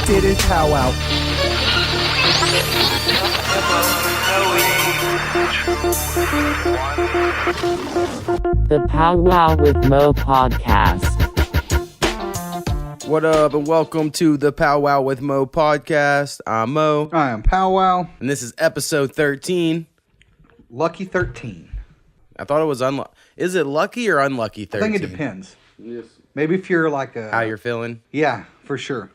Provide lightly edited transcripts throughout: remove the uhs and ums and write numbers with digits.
It is Powwow. The Powwow with Mo podcast. What up, and welcome to the Powwow with Mo podcast. I'm Mo, I am Powwow. and this is episode 13. Lucky 13. I thought it was unlucky. Is it lucky or unlucky 13? I think it depends. Yes. Maybe if you're like a... How you're feeling? Yeah, for sure.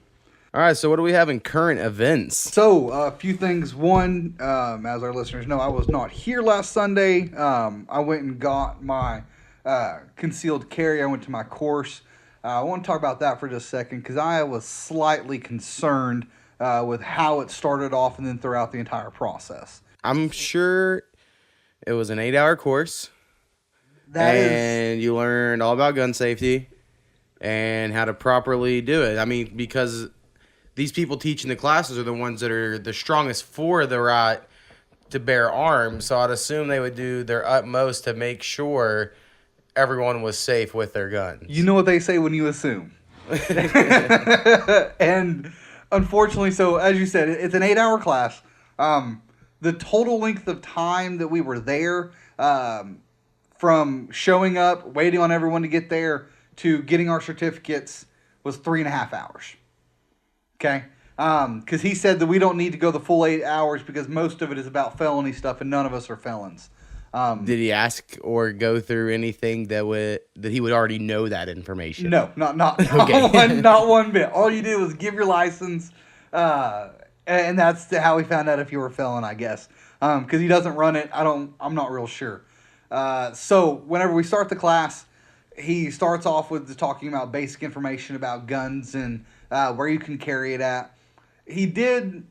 All right, so what do we have in current events? So, a few things. One, as our listeners know, I was not here last Sunday. I went and got my concealed carry. I went to my course. I want to talk about that for just a second because I was slightly concerned with how it started off and then throughout the entire process. I'm sure it was an 8-hour course, and you learned all about gun safety and how to properly do it. I mean, because these people teaching the classes are the ones that are the strongest for the right to bear arms, so I'd assume they would do their utmost to make sure everyone was safe with their guns. You know what they say when you assume. And unfortunately, so as you said, it's an 8-hour class. The total length of time that we were there, from showing up, waiting on everyone to get there, to getting our certificates was 3.5 hours. Okay? Because he said that we don't need to go the full 8 hours because most of it is about felony stuff and none of us are felons. Did he ask or go through anything that he would already know that information? No, not Okay. not one bit. All you did was give your license, and that's how we found out if you were a felon, I guess. Because he doesn't run it. I'm not real sure. So whenever we start the class, he starts off with talking about basic information about guns and where you can carry it at. He did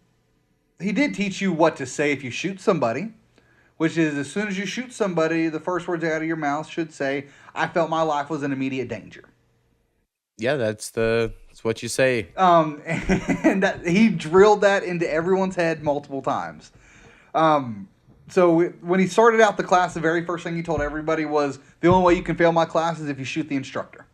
teach you what to say if you shoot somebody, which is as soon as you shoot somebody, the first words out of your mouth should say, "I felt my life was in immediate danger." Yeah, that's what you say. And he drilled that into everyone's head multiple times. So when he started out the class, the very first thing he told everybody was, the only way you can fail my class is if you shoot the instructor.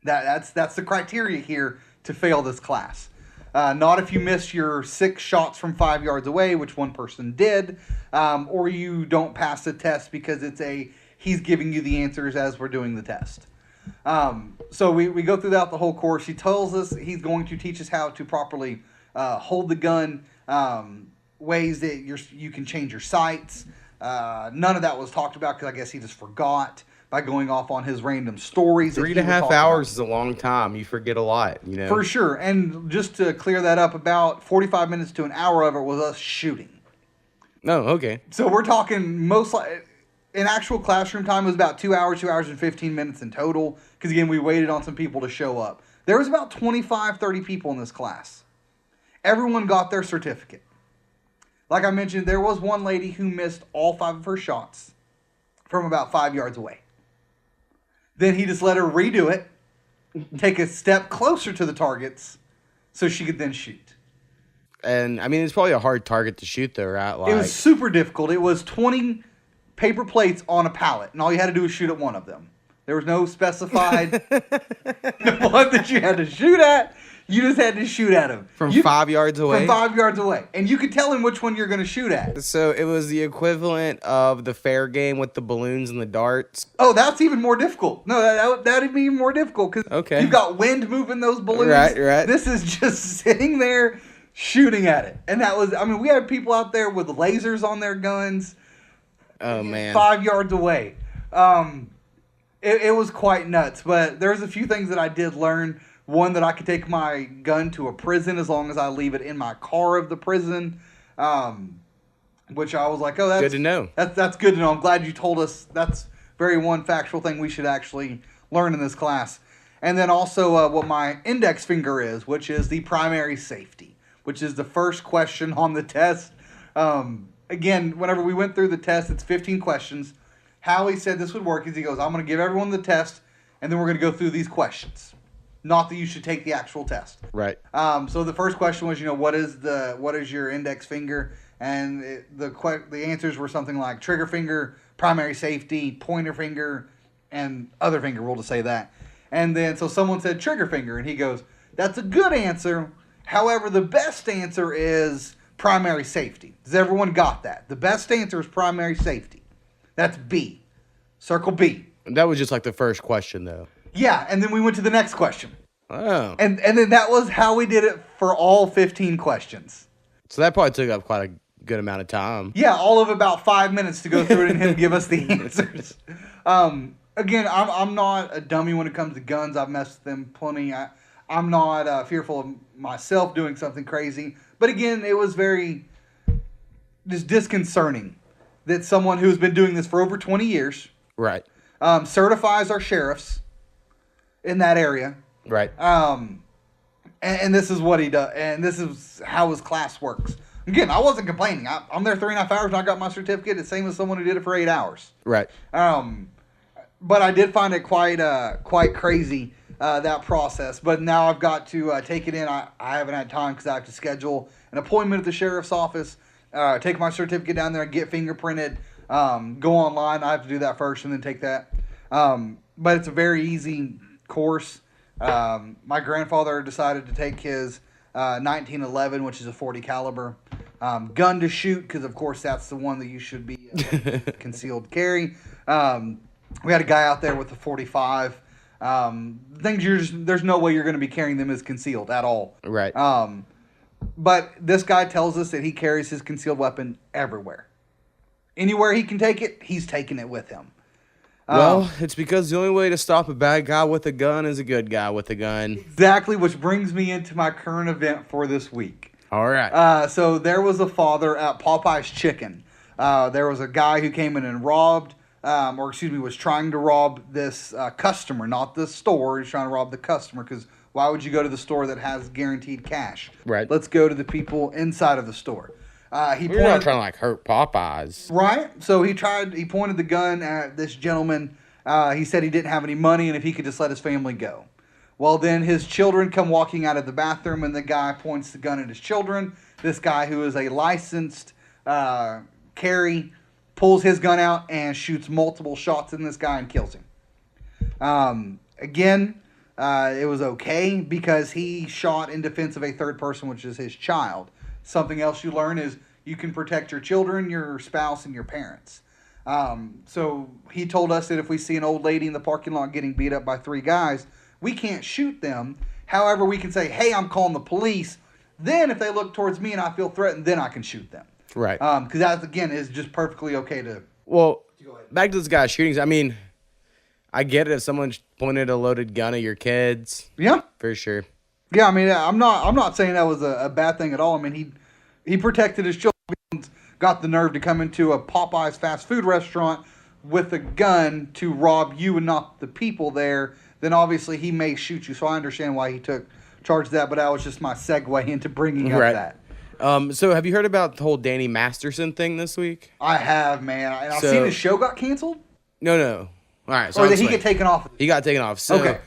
That's the criteria here to fail this class. Not if you miss your 6 shots from 5 yards away, which one person did, or you don't pass the test because he's giving you the answers as we're doing the test. So we go throughout the whole course. He tells us he's going to teach us how to properly hold the gun, ways that you can change your sights. None of that was talked about because I guess he just forgot by going off on his random stories. 3.5 hours is a long time. You forget a lot, you know. For sure. And just to clear that up, about 45 minutes to an hour of it was us shooting. Oh, okay. So we're talking in actual classroom time was about 2 hours and 15 minutes in total. Because again, we waited on some people to show up. There was about 25, 30 people in this class. Everyone got their certificate. Like I mentioned, there was one lady who missed all 5 of her shots from about 5 yards away. Then he just let her redo it, take a step closer to the targets, so she could then shoot. And, I mean, it's probably a hard target to shoot, though, right? It was super difficult. It was 20 paper plates on a pallet, and all you had to do was shoot at one of them. There was no specified one that you had to shoot at. You just had to shoot at him. From 5 yards away? From 5 yards away. And you could tell him which one you're going to shoot at. So it was the equivalent of the fair game with the balloons and the darts? Oh, that's even more difficult. No, that'd be even more difficult because you've got wind moving those balloons. Right. This is just sitting there shooting at it. And we had people out there with lasers on their guns. Oh, man. 5 yards away. It was quite nuts. But there's a few things that I did learn. One, that I could take my gun to a prison as long as I leave it in my car of the prison, which I was like, oh, that's good to know. That's good to know. I'm glad you told us. That's very one factual thing we should actually learn in this class. And then also what my index finger is, which is the primary safety, which is the first question on the test. Again, whenever we went through the test, it's 15 questions. How he said this would work is he goes, I'm going to give everyone the test, and then we're going to go through these questions. Not that you should take the actual test. Right. So the first question was, what is your index finger? And the answers were something like trigger finger, primary safety, pointer finger, and other finger. We'll just say that. And then so someone said trigger finger, and he goes, "That's a good answer. However, the best answer is primary safety. Has everyone got that? The best answer is primary safety. That's B. Circle B. That was just like the first question, though. Yeah, and then we went to the next question. Oh. And then that was how we did it for all 15 questions. So that probably took up quite a good amount of time. Yeah, all of about 5 minutes to go through it and him give us the answers. Again, I'm not a dummy when it comes to guns. I've messed with them plenty. I'm not fearful of myself doing something crazy. But again, it was very just disconcerting that someone who's been doing this for over 20 years, Right. Certifies our sheriffs in that area. Right. And this is what he does. And this is how his class works. Again, I wasn't complaining. I'm there 3.5 hours and I got my certificate. It's the same as someone who did it for 8 hours. Right. But I did find it quite crazy, that process. But now I've got to take it in. I haven't had time because I have to schedule an appointment at the sheriff's office, take my certificate down there, get fingerprinted, go online. I have to do that first and then take that. But it's a very easy course. My grandfather decided to take his 1911, which is a .40 caliber gun to shoot, because of course that's the one that you should be concealed carry. We had a guy out there with a .45. There's no way you're going to be carrying them as concealed at all. Right. But this guy tells us that he carries his concealed weapon everywhere. Anywhere he can take it, he's taking it with him. Well, it's because the only way to stop a bad guy with a gun is a good guy with a gun. Exactly, which brings me into my current event for this week. All right. So there was a father at Popeye's Chicken. There was a guy who came in and was trying to rob this customer, not the store. He's trying to rob the customer, because why would you go to the store that has guaranteed cash? Right. Let's go to the people inside of the store. You're not trying to like hurt Popeyes. Right. So he pointed the gun at this gentleman. He said he didn't have any money and if he could just let his family go. Well, then his children come walking out of the bathroom and the guy points the gun at his children. This guy, who is a licensed carry, pulls his gun out and shoots multiple shots in this guy and kills him. Again, it was okay because he shot in defense of a third person, which is his child. Something else you learn is you can protect your children, your spouse, and your parents. So he told us that if we see an old lady in the parking lot getting beat up by 3 guys, we can't shoot them. However, we can say, hey, I'm calling the police. Then if they look towards me and I feel threatened, then I can shoot them. Right. Because that, again, is just perfectly okay to... Well, back to this guy's shootings. I mean, I get it if someone pointed a loaded gun at your kids. Yeah. For sure. Yeah, I mean, I'm not saying that was a bad thing at all. I mean, he protected his children, got the nerve to come into a Popeye's fast food restaurant with a gun to rob you and not the people there. Then obviously he may shoot you. So I understand why he took charge of that, but that was just my segue into bringing up that. So have you heard about the whole Danny Masterson thing this week? I have, man. And I've seen his show got canceled. No. All right. So or did he get taken off? He got taken off. So okay.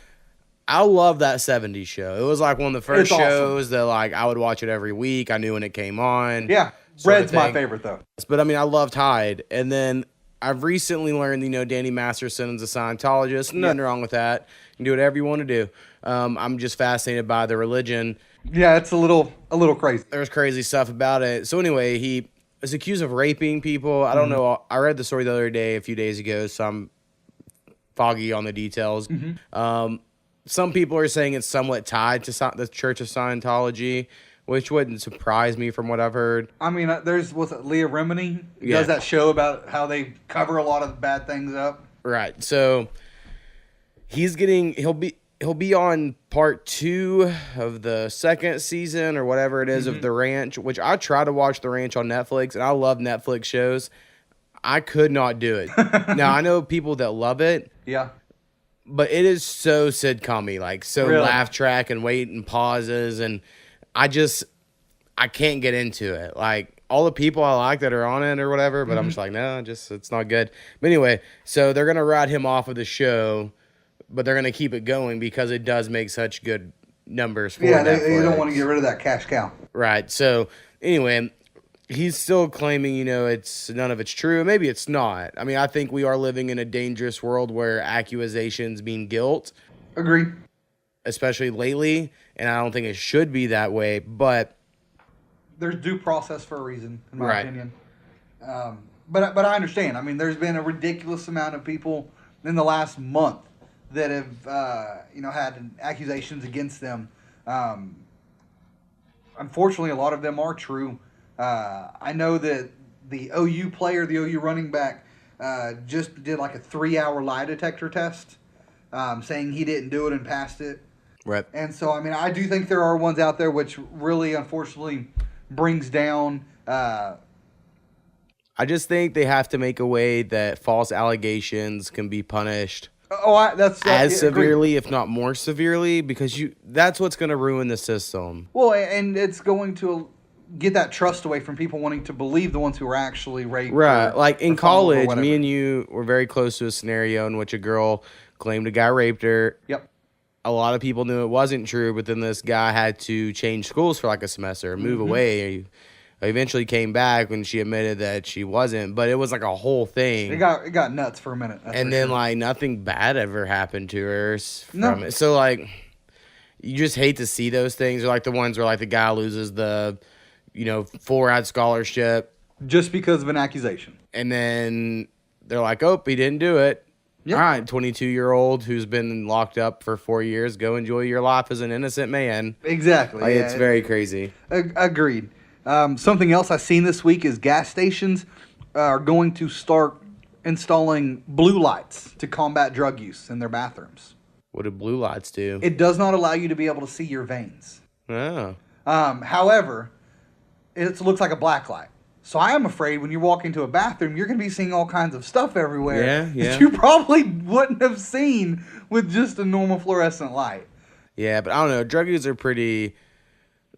I love that 70s show. It was like one of the first awesome. shows that like I would watch it every week. I knew when it came on. Yeah. Red's my favorite though. But I mean, I loved Hyde. And then I've recently learned, Danny Masterson's a Scientologist. Nothing wrong with that. You can do whatever you want to do. I'm just fascinated by the religion. Yeah, it's a little crazy. There's crazy stuff about it. So anyway, he is accused of raping people. I don't know. I read the story the other day, a few days ago, so I'm foggy on the details. Some people are saying it's somewhat tied to the Church of Scientology, which wouldn't surprise me from what I've heard. I mean, was it Leah Remini? Does that show about how they cover a lot of bad things up? Right. So he'll be on part 2 of the second season or whatever it is of The Ranch, which I try to watch The Ranch on Netflix, and I love Netflix shows. I could not do it. Now, I know people that love it. Yeah. But it is so sitcom-y, like so really? Laugh track and wait and pauses, and I can't get into it. Like all the people I like that are on it or whatever, but I'm just like, no, it's not good. But anyway, so they're gonna write him off of the show, but they're gonna keep it going because it does make such good numbers for Netflix. They don't want to get rid of that cash cow. Right. So anyway, he's still claiming, it's none of it's true. Maybe it's not. I mean, I think we are living in a dangerous world where accusations mean guilt. Agree. especially lately, and I don't think it should be that way. But there's due process for a reason, in my Right. opinion. But I understand. I mean, there's been a ridiculous amount of people in the last month that have had accusations against them. Unfortunately, a lot of them are true. I know that the OU player, the OU running back, just did like a 3-hour lie detector test, saying he didn't do it and passed it. right, And so, I mean, I do think there are ones out there which really, unfortunately, brings down. I just think they have to make a way that false allegations can be punished That's as agreed. severely, if not more severely, because that's what's going to ruin the system. Well, and it's going to get that trust away from people wanting to believe the ones who were actually raped. Right. Like in or fumbled or college, whatever. me and you were very close to a scenario in which a girl claimed a guy raped her. Yep. A lot of people knew it wasn't true, but then this guy had to change schools for like a semester, move away. He eventually came back when she admitted that she wasn't, but it was like a whole thing. It got nuts for a minute. That's And for then sure. like nothing bad ever happened to her from No. it. So like you just hate to see those things, or like the ones where like the guy loses the 4-out scholarship, Just because of an accusation. and then they're like, oh, he didn't do it. Yep. All right, 22-year-old who's been locked up for 4 years, go enjoy your life as an innocent man. Exactly. Like, yeah. it's very crazy. Agreed. Something else I've seen this week is gas stations are going to start installing blue lights to combat drug use in their bathrooms. What do blue lights do? It does not allow you to be able to see your veins. Oh. However, it looks like a black light. So I am afraid when you walk into a bathroom, you're going to be seeing all kinds of stuff everywhere Yeah. that you probably wouldn't have seen with just a normal fluorescent light. Yeah, but I don't know. Drug users are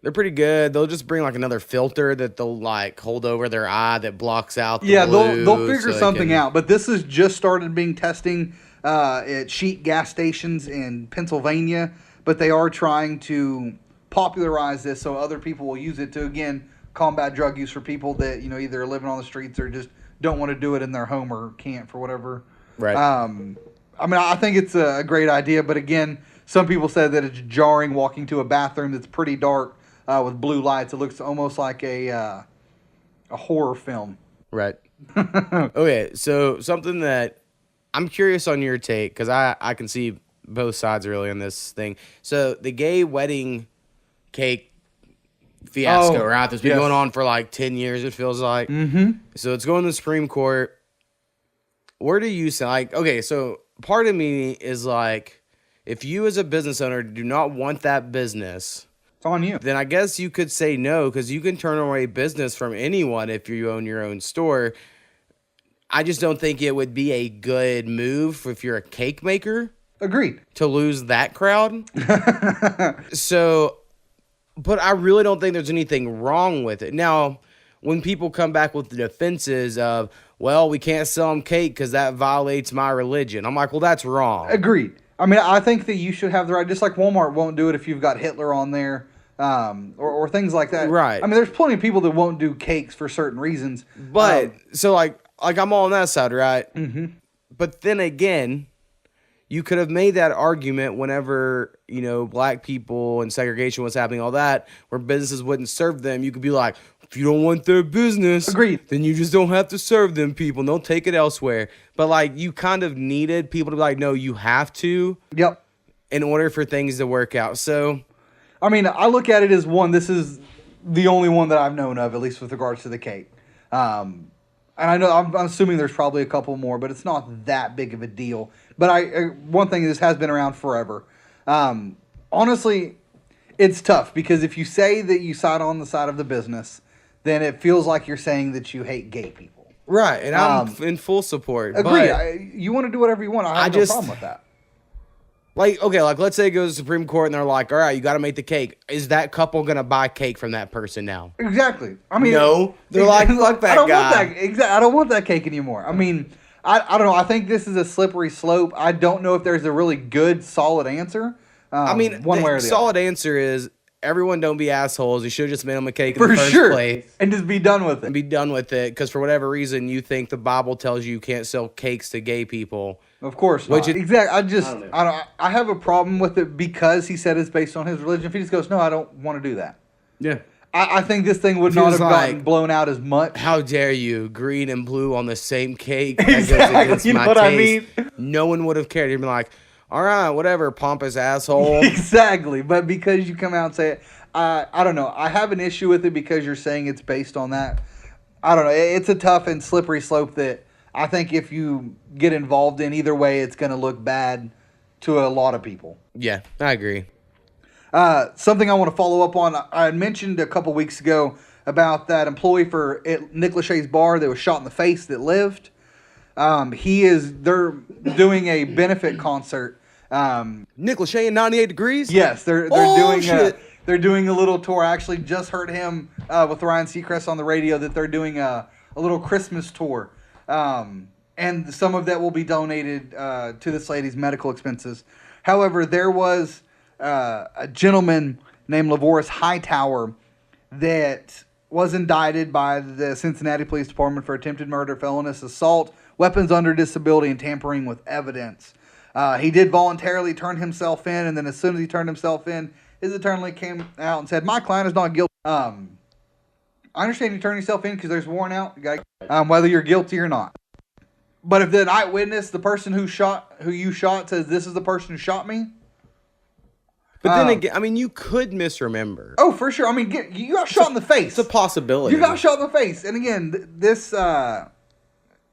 they're pretty good. They'll just bring like another filter that they'll like hold over their eye that blocks out the blue, they'll figure so they something can- out. But this has just started being testing at Sheet gas stations in Pennsylvania. But they are trying to popularize this so other people will use it to, again, combat drug use for people that, either are living on the streets or just don't want to do it in their home or can't for whatever. Right. I mean, I think it's a great idea. But again, some people said that it's jarring walking to a bathroom that's pretty dark with blue lights. It looks almost like a horror film. Right. Okay, so something that I'm curious on your take, because I can see both sides really on this thing. So the gay wedding cake fiasco, Oh, right? That's been yes. going on for like 10 years, it feels like. Mm-hmm. So it's going to the Supreme Court. Where do you say, like, okay, so part of me is like, if you as a business owner do not want that business, It's on you. then I guess you could say no, because you can turn away business from anyone if you own your own store. I just don't think it would be a good move if you're a cake maker Agreed. to lose that crowd. So, but I really don't think there's anything wrong with it. Now, when people come back with the defenses of, well, we can't sell them cake because that violates my religion, I'm like, well, that's wrong. Agreed. I mean, I think that you should have the right, just like Walmart won't do it if you've got Hitler on there, or things like that. Right. I mean, there's plenty of people that won't do cakes for certain reasons. But so like I'm all on that side, right? Mm-hmm. But then again, you could have made that argument whenever, black people and segregation was happening, all that, where businesses wouldn't serve them. You could be like, if you don't want their business, Agreed. then you just don't have to serve them people. And they'll take it elsewhere. But like, you kind of needed people to be like, no, you have to, Yep. in order for things to work out. So, I mean, I look at it as one. This is the only one that I've known of, at least with regards to the cake. And I know I'm assuming there's probably a couple more, but it's not that big of a deal. But one thing, this has been around forever. Honestly, it's tough because if you say that you side on the side of the business, then it feels like you're saying that you hate gay people. right. And I'm in full support. Agree. But You want to do whatever you want. I have no problem with that. like, okay, like let's say it goes to the Supreme Court and they're like, all right, you got to make the cake. Is that couple going to buy cake from that person now? Exactly. I mean, No. They're like, fuck that I don't guy. Want that. Exactly. I don't want that cake anymore. I mean, I don't know. I think this is a slippery slope. I don't know if there's a really good, solid answer. I mean, one the way or the solid answer is everyone don't be assholes. You should have just made them a cake in the For first sure. place. And just be done with And it. be done with it, because for whatever reason you think the Bible tells you can't sell cakes to gay people. Of course Which not. is- Exactly. I have a problem with it because he said it's based on his religion. If he just goes, no, I don't want to do that. Yeah. I think this thing would If he not was have gotten like, blown out as much. How dare you? Green and blue on the same cake. That goes Exactly, against you know my what I taste. mean? No one would have cared. You'd be like, all right, whatever, pompous asshole. Exactly. But because you come out and say it, I don't know. I have an issue with it because you're saying it's based on that. I don't know. It's a tough and slippery slope that I think if you get involved in either way, it's going to look bad to a lot of people. Yeah, I agree. Something I want to follow up on. I had mentioned a couple weeks ago about that employee for Nick Lachey's bar that was shot in the face that lived. They're doing a benefit concert. Nick Lachey in 98 Degrees? Yes, they're Oh, doing shit. they're doing a little tour. I actually just heard him with Ryan Seacrest on the radio that they're doing a little Christmas tour. And some of that will be donated to this lady's medical expenses. However, there was a gentleman named Lavoris Hightower that was indicted by the Cincinnati Police Department for attempted murder, felonious assault, weapons under disability, and tampering with evidence. He did voluntarily turn himself in, and then as soon as he turned himself in, his attorney came out and said, "My client is not guilty." I understand you turn yourself in because there's a warrant out, whether you're guilty or not. But if the eyewitness, the person who you shot, says this is the person who shot me. But then again, I mean, you could misremember. Oh, for sure. I mean, you got shot in the face. It's a possibility. You got shot in the face. And again, this, I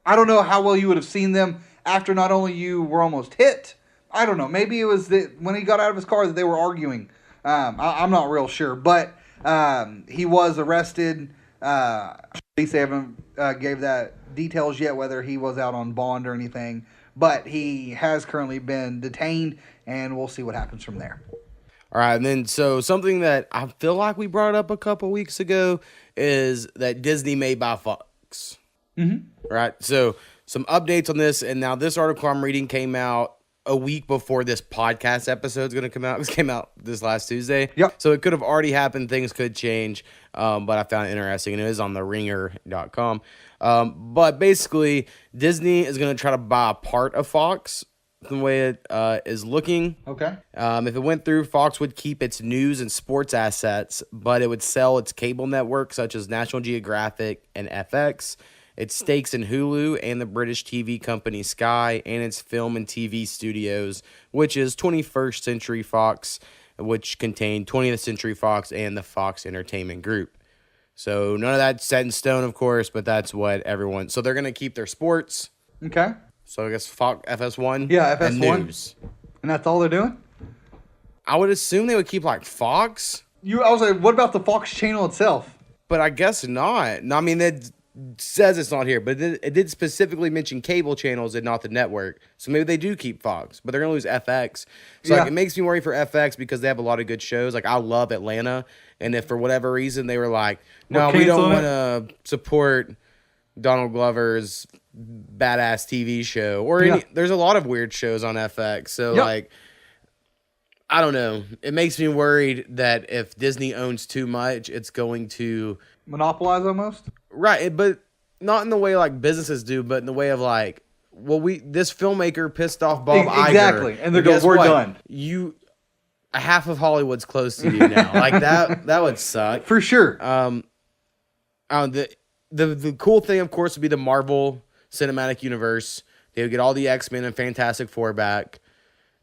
don't know how well you would have seen them after not only you were almost hit. I don't know. Maybe it was that when he got out of his car that they were arguing. I'm not real sure. But he was arrested. Police haven't gave that details yet, whether he was out on bond or anything. But he has currently been detained, and we'll see what happens from there. All right, and then so something that I feel like we brought up a couple weeks ago is that Disney may buy Fox. Mm-hmm. Right, so some updates on this, and now this article I'm reading came out a week before this podcast episode is going to come out. This came out this last Tuesday. Yep. So it could have already happened. Things could change, but I found it interesting, and it is on theringer.com. But basically, Disney is going to try to buy a part of Fox, the way it is looking. Okay. If it went through, Fox would keep its news and sports assets, but it would sell its cable network, such as National Geographic and FX, its stakes in Hulu and the British TV company Sky, and its film and TV studios, which is 21st Century Fox, which contained 20th Century Fox and the Fox Entertainment Group. So none of that's set in stone, of course, but that's what everyone... So they're going to keep their sports. Okay. So I guess Fox, FS1. Yeah, FS1. And news. And that's all they're doing? I would assume they would keep like Fox. I was like, what about the Fox channel itself? But I guess not. No, I mean, it says it's not here, but it did specifically mention cable channels and not the network. So maybe they do keep Fox, but they're going to lose FX. So like, it makes me worry for FX because they have a lot of good shows. Like, I love Atlanta. And if for whatever reason they were like, no, we don't want to support Donald Glover's badass TV show or there's a lot of weird shows on FX. So like, I don't know. It makes me worried that if Disney owns too much, it's going to monopolize almost. Right, but not in the way like businesses do, but in the way of like, well, this filmmaker pissed off Bob Iger. Exactly, and they're going, we're done. Half of Hollywood's close to you now. Like that would suck for sure. The cool thing, of course, would be the Marvel Cinematic Universe. They would get all the X-Men and Fantastic Four back.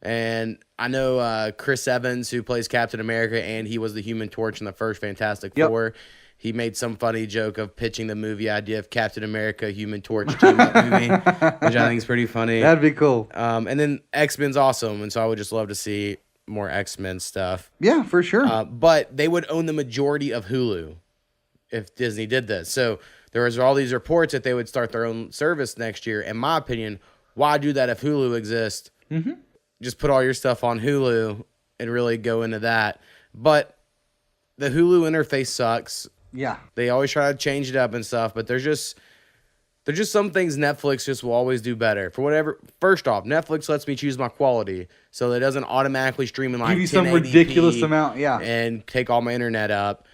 And I know Chris Evans, who plays Captain America, and he was the Human Torch in the first Fantastic Four. He made some funny joke of pitching the movie idea of Captain America, Human Torch team-up movie, which I think is pretty funny. That'd be cool. And then X-Men's awesome, and so I would just love to see more X-Men stuff. Yeah, for sure. But they would own the majority of Hulu if Disney did this. So there was all these reports that they would start their own service next year. In my opinion, why do that if Hulu exists? Mm-hmm. Just put all your stuff on Hulu and really go into that. But the Hulu interface sucks. Yeah. They always try to change it up and stuff, but there's There's just some things Netflix just will always do better. For whatever. First off, Netflix lets me choose my quality, so it doesn't automatically stream in like Give you some 1080p ridiculous amount, yeah. and take all my internet up.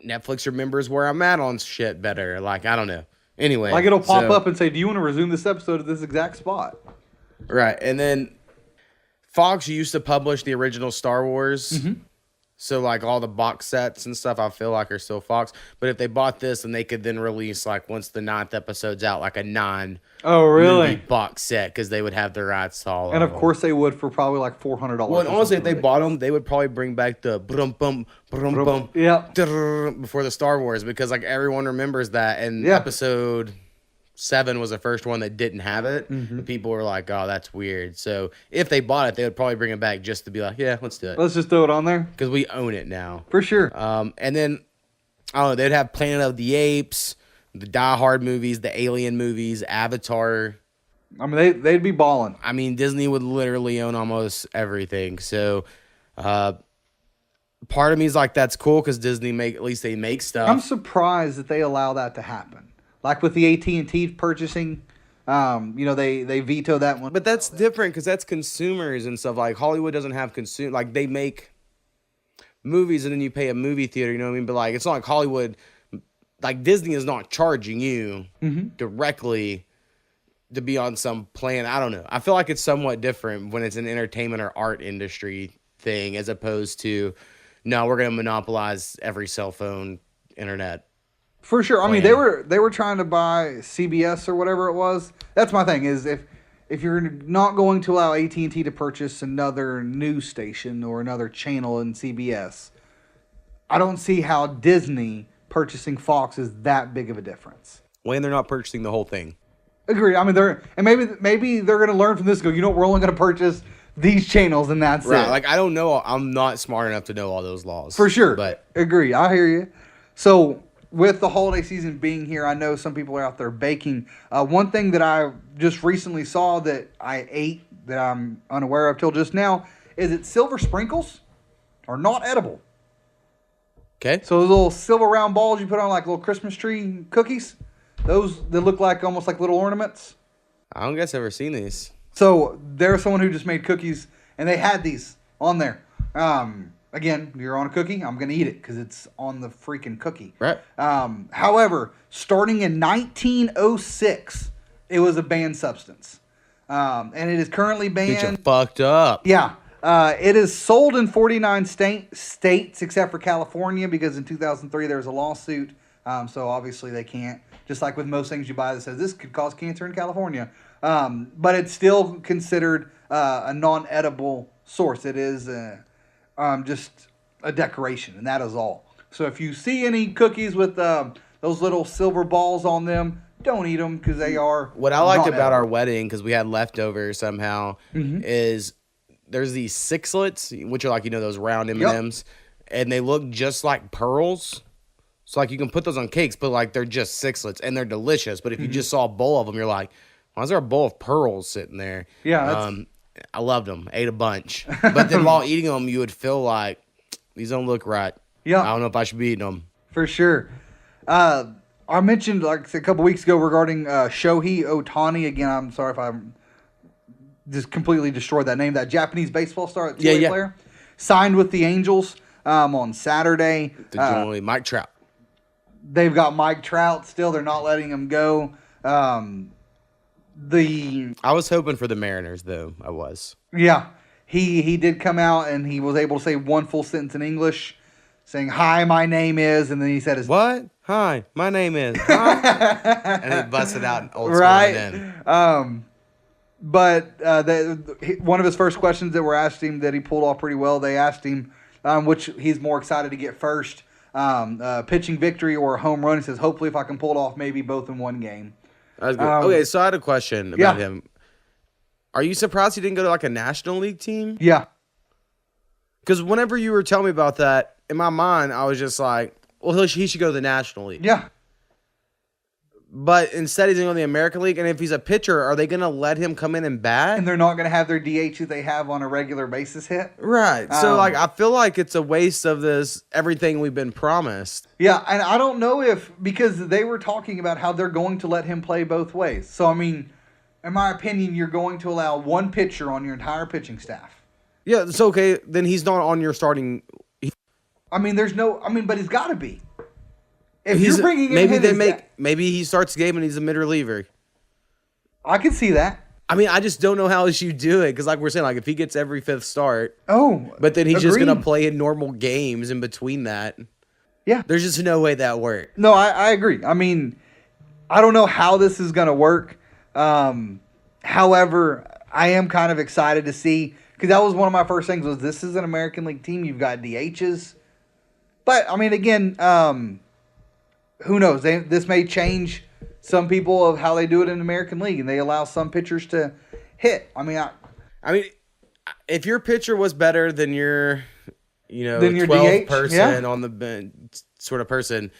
Netflix remembers where I'm at on shit better. Like, I don't know. Anyway. Like, it'll pop up and say, do you want to resume this episode at this exact spot? Right. And then Fox used to publish the original Star Wars. Mm-hmm. So, like, all the box sets and stuff, I feel like, are still Fox. But if they bought this, then they could then release, like, once the 9th episode's out, like a 9 Oh, really? movie box set, because they would have the rights to all And of them. course they would for probably like $400. Well, and honestly, if they bought them, they would probably bring back the brum-bum, brum-bum, Yep. before the Star Wars, because, like, everyone remembers that. And Yeah. episode 7 was the first one that didn't have it. Mm-hmm. And people were like, oh, that's weird. So if they bought it, they would probably bring it back just to be like, yeah, let's do it. Let's just throw it on there. Because we own it now. For sure. And then, I don't know, they'd have Planet of the Apes, the Die Hard movies, the Alien movies, Avatar. I mean, they'd be balling. I mean, Disney would literally own almost everything. So, part of me is like, that's cool because Disney at least they make stuff. I'm surprised that they allow that to happen. Like with the AT&T purchasing, they veto that one. But that's different because that's consumers and stuff. Like, Hollywood doesn't have like, they make movies and then you pay a movie theater, you know what I mean? But, like, it's not like Hollywood, like, Disney is not charging you directly to be on some plan. I don't know. I feel like it's somewhat different when it's an entertainment or art industry thing as opposed to, no, we're going to monopolize every cell phone internet. For sure. I mean, they were trying to buy CBS or whatever it was. That's my thing is if you're not going to allow AT&T to purchase another news station or another channel in CBS, I don't see how Disney purchasing Fox is that big of a difference. When they're not purchasing the whole thing. Agree. I mean, maybe they're going to learn from this. Go, we're only going to purchase these channels, and that's right. it. Like, I don't know. I'm not smart enough to know all those laws. For sure. But agree. I hear you. So, with the holiday season being here, I know some people are out there baking. One thing that I just recently saw that I ate that I'm unaware of till just now is that silver sprinkles are not edible. okay. So those little silver round balls you put on like little Christmas tree cookies, those that look like almost like little ornaments. I don't guess I've ever seen these. So there's someone who just made cookies and they had these on there. Again, you're on a cookie, I'm going to eat it because it's on the freaking cookie. Right. However, starting in 1906, it was a banned substance. And it is currently Bitch, banned. you fucked up. Yeah. It is sold in 49 states except for California because in 2003 there was a lawsuit. So obviously they can't. Just like with most things you buy that says this could cause cancer in California. But it's still considered a non-edible source. It is just a decoration, and that is all. So if you see any cookies with those little silver balls on them, don't eat them because they are. What I liked not about our edible. wedding, because we had leftovers somehow, is there's these sixlets, which are like, those round M&Ms, and they look just like pearls. So, like, you can put those on cakes, but, like, they're just sixlets, and they're delicious. But if you just saw a bowl of them, you're like, why is there a bowl of pearls sitting there? Yeah, I loved them. Ate a bunch. But then while eating them, you would feel like, these don't look right. Yeah. I don't know if I should be eating them. For sure. I mentioned like a couple weeks ago regarding Shohei Ohtani. Again, I'm sorry if I just completely destroyed that name. That Japanese baseball star, two-way player, signed with the Angels on Saturday. Generally, Mike Trout. They've got Mike Trout still. They're not letting him go. I was hoping for the Mariners, though. I was. Yeah. He did come out and he was able to say one full sentence in English, saying, "Hi, my name is," and then he said his What? Hi, my name is. Hi. And he busted out old school right. then. But one of his first questions that were asked him that he pulled off pretty well, they asked him which he's more excited to get first, pitching victory or a home run. He says, hopefully if I can pull it off, maybe both in one game. That's good. Okay, so I had a question about him. Are you surprised he didn't go to like a National League team? Yeah. Because whenever you were telling me about that, in my mind, I was just like, well, he should go to the National League. Yeah. But instead, he's going to go to the American League. And if he's a pitcher, are they going to let him come in and bat? And they're not going to have their DH that they have on a regular basis hit. Right. So, I feel like it's a waste of everything we've been promised. Yeah, and I don't know because they were talking about how they're going to let him play both ways. So, I mean, in my opinion, you're going to allow one pitcher on your entire pitching staff. Yeah, it's okay. Then he's not on your starting. But he's got to be. If you're bringing him maybe he starts the game and he's a mid reliever. I can see that. I mean, I just don't know how else you do it because, like we're saying, like if he gets every fifth start, but then he's just gonna play in normal games in between that. Yeah, there's just no way that works. No, I agree. I mean, I don't know how this is gonna work. However, I am kind of excited to see because that was one of my first things was this is an American League team. You've got DHs, but I mean, again, who knows? This may change some people of how they do it in the American League, and they allow some pitchers to hit. I mean, if your pitcher was better than your, than your 12th DH person on the bench sort of person,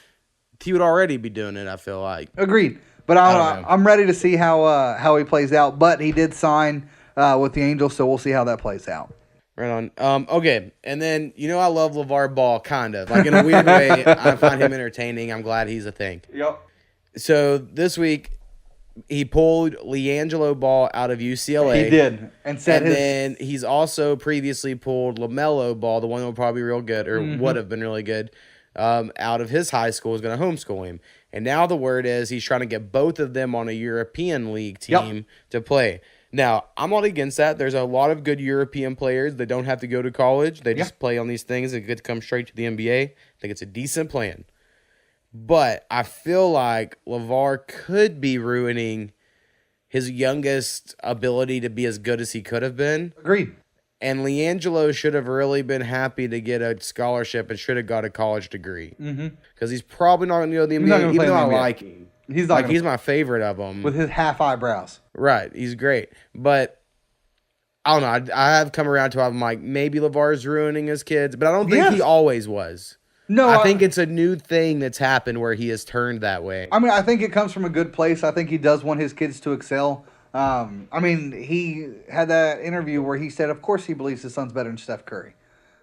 he would already be doing it. I feel like. Agreed, but I don't know. I'm ready to see how he plays out. But he did sign with the Angels, so we'll see how that plays out. Right on. Okay, and then I love LeVar Ball, kind of like in a weird way. I find him entertaining. I'm glad he's a thing. Yep. So this week he pulled LiAngelo Ball out of UCLA. He did, then he's also previously pulled LaMelo Ball, the one that will probably be real good or would have been really good, out of his high school. Is going to homeschool him, and now the word is he's trying to get both of them on a European League team to play. Now, I'm not against that. There's a lot of good European players that don't have to go to college. They just play on these things and get to come straight to the NBA. I think it's a decent plan. But I feel like LeVar could be ruining his youngest ability to be as good as he could have been. Agreed. And LiAngelo should have really been happy to get a scholarship and should have got a college degree. Because he's probably not going to go to the NBA, even though I like him. He's my favorite of them. With his half eyebrows. Right. He's great. But I don't know. I have come around to I'm like, maybe LeVar's ruining his kids, but I don't think he always was. No. I think it's a new thing that's happened where he has turned that way. I mean, I think it comes from a good place. I think he does want his kids to excel. He had that interview where he said, of course he believes his son's better than Steph Curry.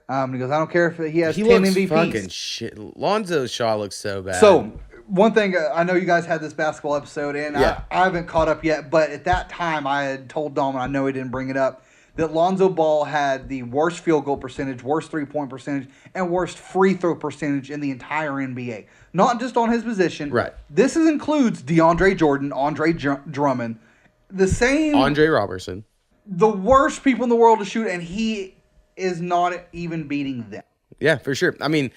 He goes, I don't care if he has 10 MVPs. Fucking shit. Lonzo Shaw looks so bad. So, one thing, I know you guys had this basketball episode, and I haven't caught up yet, but at that time I had told Dom, and I know he didn't bring it up, that Lonzo Ball had the worst field goal percentage, worst three-point percentage, and worst free throw percentage in the entire NBA. Not just on his position. Right. This includes DeAndre Jordan, Andre Drummond, the same... Andre Robertson. The worst people in the world to shoot, and he is not even beating them. Yeah, for sure. I mean...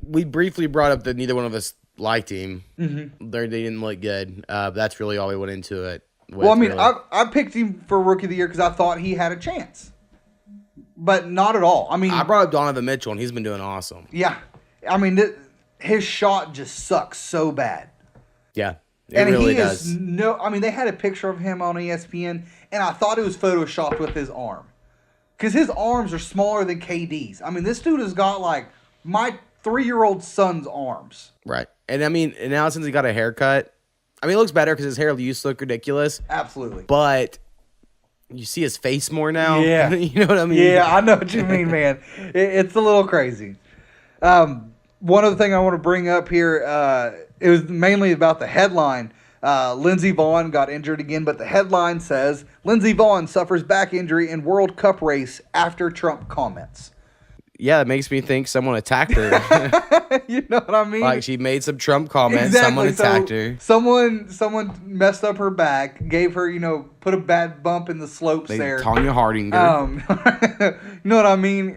We briefly brought up that neither one of us liked him. Mm-hmm. They didn't look good. That's really all we went into it with. Well, I mean, really. I picked him for Rookie of the Year because I thought he had a chance. But not at all. I mean... I brought up Donovan Mitchell, and he's been doing awesome. Yeah. I mean, his shot just sucks so bad. Yeah, it really does. They had a picture of him on ESPN, and I thought it was photoshopped with his arm. Because his arms are smaller than KD's. I mean, this dude has got, like, my 3-year-old son's arms. Right. And I mean, and now since he got a haircut, I mean, it looks better because his hair used to look ridiculous. Absolutely. But you see his face more now. Yeah. You know what I mean? Yeah, I know what you mean, man. It's a little crazy. One other thing I want to bring up here, it was mainly about the headline. Lindsey Vonn got injured again, but the headline says, Lindsey Vonn suffers back injury in World Cup race after Trump comments. Yeah, it makes me think someone attacked her. You know what I mean? Like she made some Trump comments, someone attacked her. Someone messed up her back, gave her, put a bad bump in the slopes there. Tanya Harding. You know what I mean?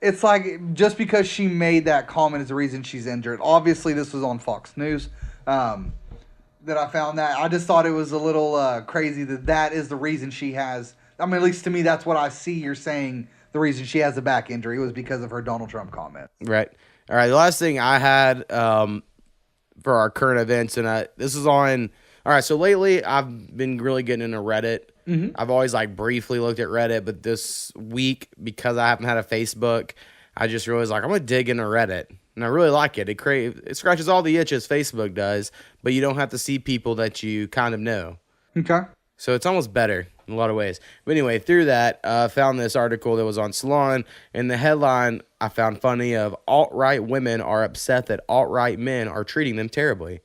It's like just because she made that comment is the reason she's injured. Obviously, this was on Fox News that I found that. I just thought it was a little crazy that is the reason she has. I mean, at least to me, that's what I see you're saying. The reason she has a back injury was because of her Donald Trump comment. Right. All right. The last thing I had for our current events, and this is on. All right. So lately, I've been really getting into Reddit. Mm-hmm. I've always briefly looked at Reddit, but this week, because I haven't had a Facebook, I just realized I'm gonna dig into Reddit. And I really like it. It scratches all the itches Facebook does, but you don't have to see people that you kind of know. Okay. So it's almost better in a lot of ways. But anyway, through that, I found this article that was on Salon, and the headline I found funny of alt-right women are upset that alt-right men are treating them terribly.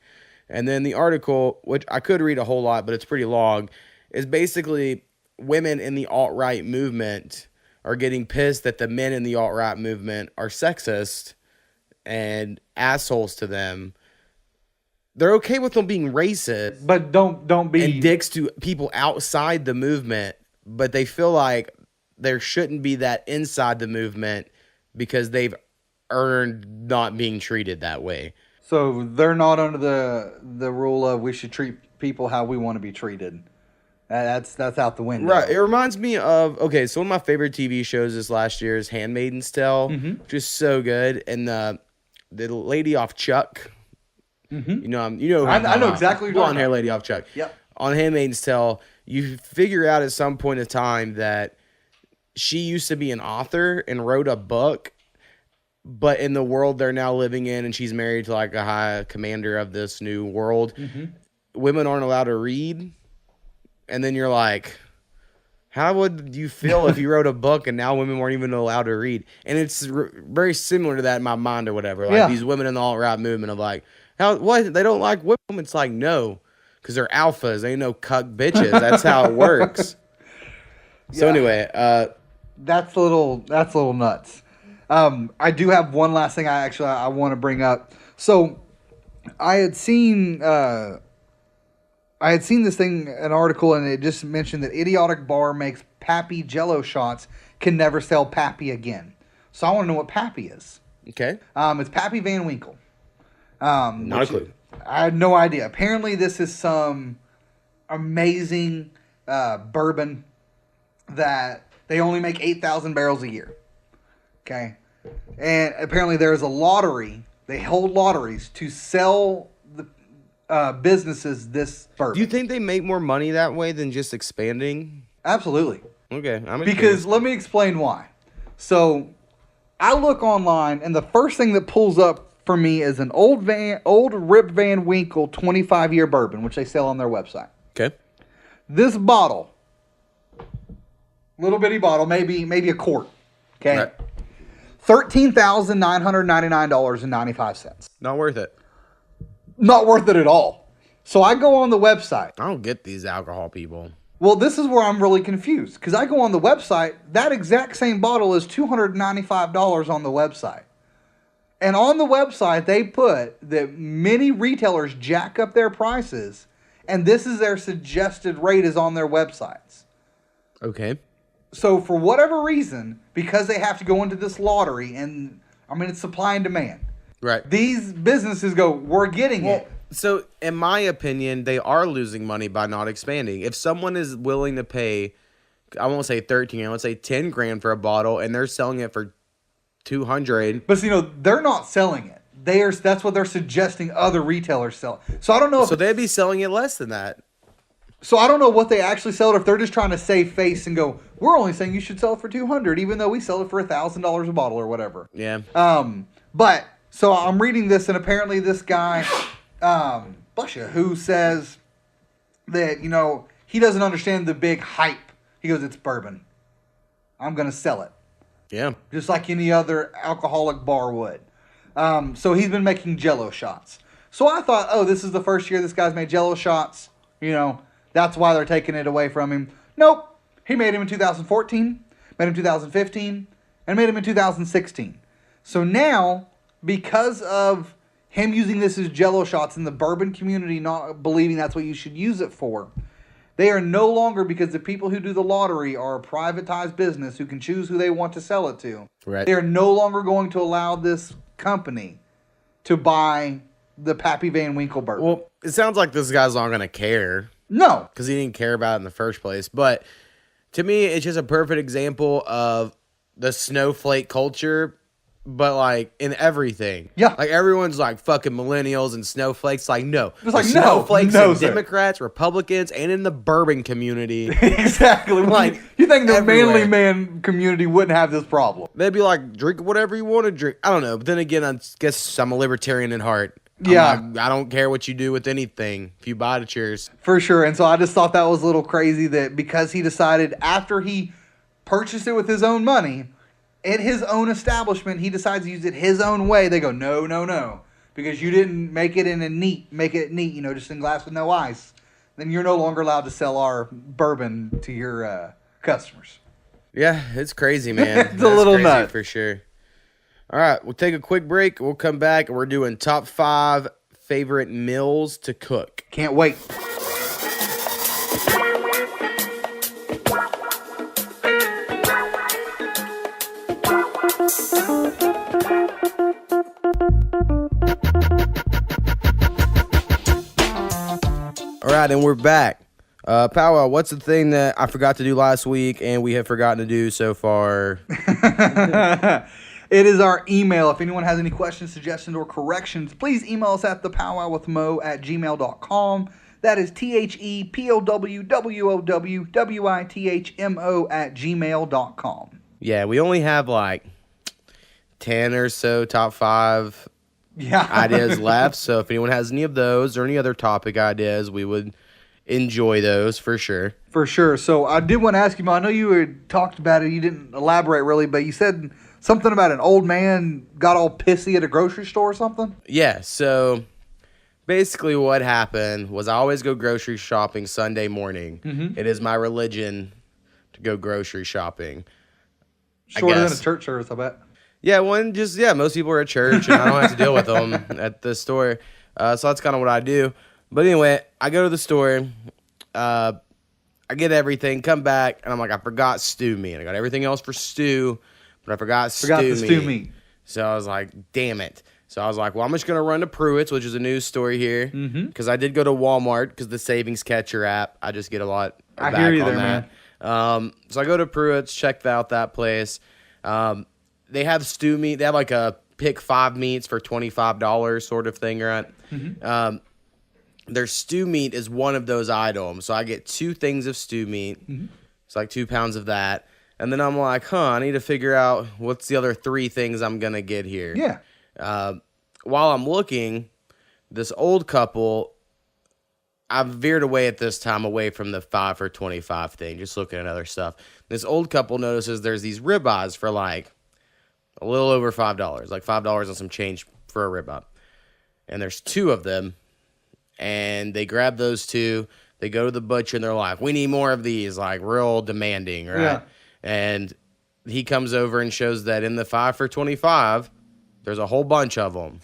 And then the article, which I could read a whole lot, but it's pretty long, is basically women in the alt-right movement are getting pissed that the men in the alt-right movement are sexist and assholes to them. They're okay with them being racist, but don't be and dicks to people outside the movement, but they feel like there shouldn't be that inside the movement because they've earned not being treated that way. So they're not under the rule of we should treat people how we want to be treated. That's out the window. Right. It reminds me of, so one of my favorite TV shows this last year is Handmaid's Tale, which is so good. And the lady off Chuck, Mm-hmm. I know exactly. Blonde hair lady off Chuck. Yep. On Handmaid's Tale, you figure out at some point in time that she used to be an author and wrote a book, but in the world they're now living in, and she's married to like a high commander of this new world, women aren't allowed to read. And then you're like, how would you feel if you wrote a book and now women weren't even allowed to read? And it's very similar to that in my mind or whatever. Like these women in the alt-right movement of like, what? They don't like women? It's like, no, because they're alphas. They ain't no cuck bitches. That's how it works. So anyway, that's a little nuts. I do have one last thing I want to bring up. So I had seen this thing, an article, and it just mentioned that idiotic bar makes Pappy Jello shots can never sell Pappy again. So I want to know what Pappy is. Okay. It's Pappy Van Winkle. Not a clue. I had no idea. Apparently, this is some amazing bourbon that they only make 8,000 barrels a year. Okay. And apparently, there's a lottery. They hold lotteries to sell the businesses this bourbon. Do you think they make more money that way than just expanding? Absolutely. Okay. Because let me explain why. So I look online, and the first thing that pulls up for me is an old Rip Van Winkle 25-year bourbon, which they sell on their website. Okay. This bottle, little bitty bottle, maybe a quart. Okay. Right. $13,999.95. Not worth it. Not worth it at all. So I go on the website. I don't get these alcohol people. Well, this is where I'm really confused. Because I go on the website, that exact same bottle is $295 on the website. And on the website, they put that many retailers jack up their prices, and this is their suggested rate is on their websites. Okay. So for whatever reason, because they have to go into this lottery, and I mean, it's supply and demand. Right. These businesses go, we're getting it. So in my opinion, they are losing money by not expanding. If someone is willing to pay, I won't say 13, let's say 10 grand for a bottle, and they're selling it for 200. But they're not selling it. That's what they're suggesting other retailers sell. So I don't know. So they'd be selling it less than that. So I don't know what they actually sell it, if they're just trying to save face and go, we're only saying you should sell it for $200, even though we sell it for $1,000 a bottle or whatever. Yeah. But so I'm reading this, and apparently this guy, bless you, who says that he doesn't understand the big hype. He goes, it's bourbon. I'm gonna sell it. Yeah. Just like any other alcoholic bar would. So he's been making Jello shots. So I thought, this is the first year this guy's made Jello shots. That's why they're taking it away from him. Nope. He made him in 2014, made him in 2015, and made him in 2016. So now, because of him using this as Jello shots and the bourbon community not believing that's what you should use it for, they are no longer, because the people who do the lottery are a privatized business who can choose who they want to sell it to. Right. They are no longer going to allow this company to buy the Pappy Van Winkle bourbon. Well, it sounds like this guy's not going to care. No. Because he didn't care about it in the first place. But to me, it's just a perfect example of the snowflake culture but like in everything. Yeah. Like everyone's like fucking millennials and snowflakes. Like, no. It's like, snowflakes no, and sir. Democrats, Republicans, and in the bourbon community. Exactly. Like, you think the everywhere. manly man community wouldn't have this problem? They'd be like, drink whatever you want to drink. I don't know. But then again, I guess I'm a libertarian in heart. Yeah. I don't care what you do with anything. If you buy it, it's yours. For sure. And so I just thought that was a little crazy that because he decided after he purchased it with his own money at his own establishment, he decides to use it his own way. They go, no. Because you didn't make it neat, just in glass with no ice. Then you're no longer allowed to sell our bourbon to your customers. Yeah, it's crazy, man. It's a little crazy nut. for sure. All right, we'll take a quick break. We'll come back and we're doing top 5 favorite meals to cook. Can't wait. All right, and we're back. Powwow, what's the thing that I forgot to do last week and we have forgotten to do so far? It is our email. If anyone has any questions, suggestions, or corrections, please email us at thepowwowwithmo@gmail.com. That is THEPOWWOWWITHMO@gmail.com. Yeah, we only have like 10 or so top 5 ideas left. So if anyone has any of those or any other topic ideas, we would enjoy those for sure. For sure. So I did want to ask you, I know you had talked about it. You didn't elaborate really, but you said something about an old man got all pissy at a grocery store or something? Yeah, so basically what happened was I always go grocery shopping Sunday morning. Mm-hmm. It is my religion to go grocery shopping. Shorter than a church service, I bet. Yeah, most people are at church and I don't have to deal with them at the store. So that's kind of what I do. But anyway, I go to the store, I get everything, come back, and I'm like, I forgot stew meat. I got everything else for stew, but I forgot the stew meat. So I was like, damn it. So I was like, well, I'm just going to run to Pruitt's, which is a news story here. Because I did go to Walmart because the Savings Catcher app, I just get a lot back hear you on there, that. Man. So I go to Pruitt's, check out that place. They have stew meat. They have like a pick 5 meats for $25 sort of thing, right? Their stew meat is one of those items. So I get 2 things of stew meat. It's like 2 pounds of that. And then I'm like, I need to figure out what's the other 3 things I'm going to get here. Yeah. While I'm looking, this old couple, I've veered away at this time away from the 5 for 25 thing, just looking at other stuff. This old couple notices there's these ribeyes for like a little over $5, like $5 and some change for a ribeye. And there's 2 of them. And they grab those 2. They go to the butcher and they're like, we need more of these, like real demanding, right? Yeah. And he comes over and shows that in the 5 for 25, there's a whole bunch of them.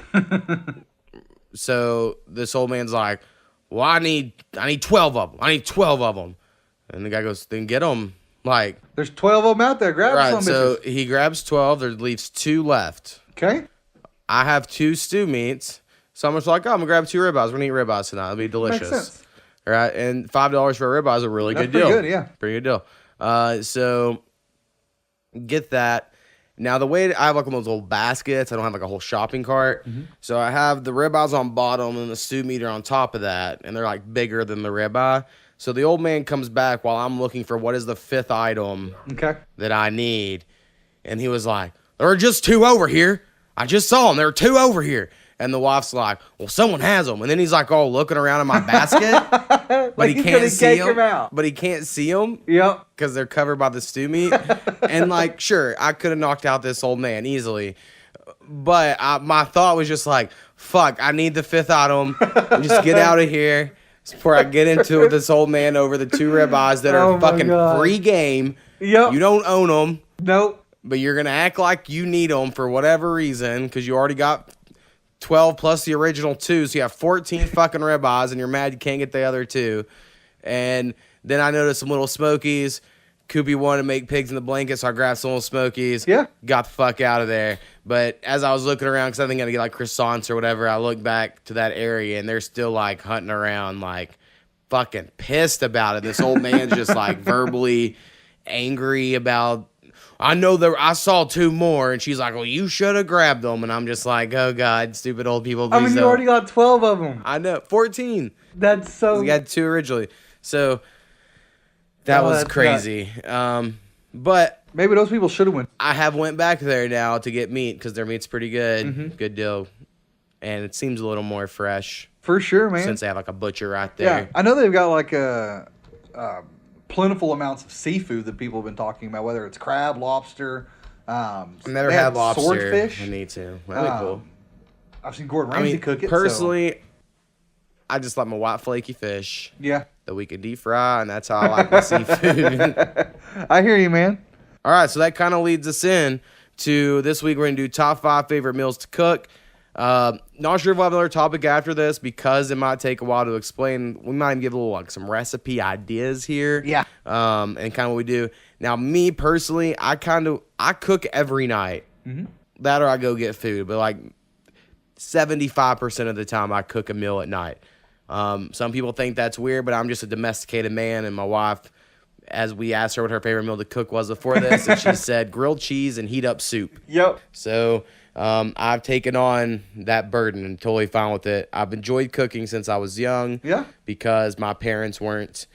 So this old man's like, well, I need 12 of them. I need 12 of them. And the guy goes, then get them. Like, there's 12 of them out there. Grab some. So bitches. he grabs 12. There leaves 2 left. Okay. I have 2 stew meats. So I'm just like, I'm going to grab 2 ribeyes. We're going to eat ribeyes tonight. It'll be delicious. Makes sense. All right. And $5 for a ribeye is a really good deal. Pretty good, yeah. Pretty good deal. So get that. Now, the way I have like one of those little baskets, I don't have like a whole shopping cart. So I have the ribeyes on bottom and the stew meat are on top of that. And they're like bigger than the ribeye. So the old man comes back while I'm looking for what is the 5th item that I need. And he was like, there are just 2 over here. I just saw them. There are 2 over here. And the wife's like, well, someone has them. And then he's like, all looking around in my basket. But he can't see them. But he can't see them. Yep. Because they're covered by the stew meat. And like, sure, I could have knocked out this old man easily. But my thought was just like, fuck, I need the 5th item. Just get out of here before I get into it with this old man over the 2 ribeyes that are fucking free game. Yep. You don't own them. Nope. But you're going to act like you need them for whatever reason because you already got 12 plus the original 2, so you have 14 fucking ribeyes, and you're mad you can't get the other 2. And then I noticed some little Smokies. Koopy wanted to make pigs in the blanket, so I grabbed some little Smokies. Yeah. Got the fuck out of there. But as I was looking around, because I think I'm going to get like croissants or whatever, I looked back to that area, and they're still like hunting around like fucking pissed about it. This old man's just like verbally angry about, I know I saw 2 more. And she's like, well, you should have grabbed them. And I'm just like, oh, God, stupid old people. I mean, you already got 12 of them. I know, 14. That's so... We got 2 originally. So that was crazy. But maybe those people should have went. I have went back there now to get meat because their meat's pretty good. Mm-hmm. Good deal. And it seems a little more fresh. For sure, man. Since they have like a butcher right there. Yeah, I know they've got like plentiful amounts of seafood that people have been talking about, whether it's crab, lobster. I've never had lobster. Swordfish. I need to. That'd be cool. I've seen Gordon Ramsay cook it. Personally, I just like my white flaky fish. Yeah. That we can deep fry, and that's how I like my seafood. I hear you, man. All right, so that kind of leads us in to this week. We're going to do top 5 favorite meals to cook. Not sure if we'll have another topic after this because it might take a while to explain. We might give a little like some recipe ideas here. Yeah. And kind of what we do. Now, me personally, I cook every night. Mm-hmm. That or I go get food, but like 75% of the time I cook a meal at night. Some people think that's weird, but I'm just a domesticated man, and my wife, as we asked her what her favorite meal to cook was before this, and she said grilled cheese and heat up soup. Yep. So I've taken on that burden and totally fine with it. I've enjoyed cooking since I was young. Yeah. Because my parents weren't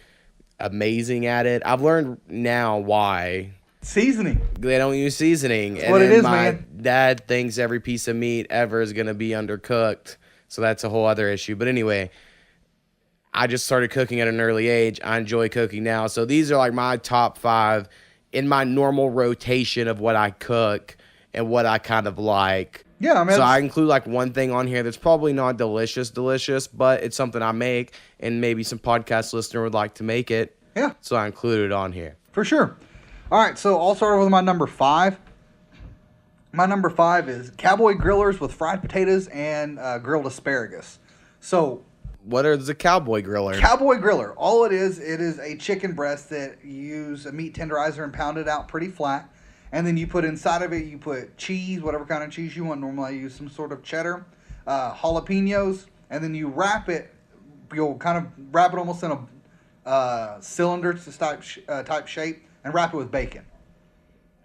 amazing at it. I've learned now why. Seasoning. They don't use seasoning. That's what it is, my man. dad thinks every piece of meat ever is going to be undercooked. So that's a whole other issue. But anyway, I just started cooking at an early age. I enjoy cooking now. So these are like my top 5 in my normal rotation of what I cook and what I kind of like. Yeah, I mean, so I include like one thing on here that's probably not delicious, but it's something I make, and maybe some podcast listener would like to make it. Yeah. So I include it on here. For sure. All right, so I'll start with my number 5. My number 5 is cowboy grillers with fried potatoes and grilled asparagus. So... what is a cowboy griller? Cowboy griller. All it is a chicken breast that you use a meat tenderizer and pound it out pretty flat. And then you put inside of it, you put cheese, whatever kind of cheese you want. Normally I use some sort of cheddar, jalapenos, and then you wrap it. You'll kind of wrap it almost in a cylinder type shape and wrap it with bacon.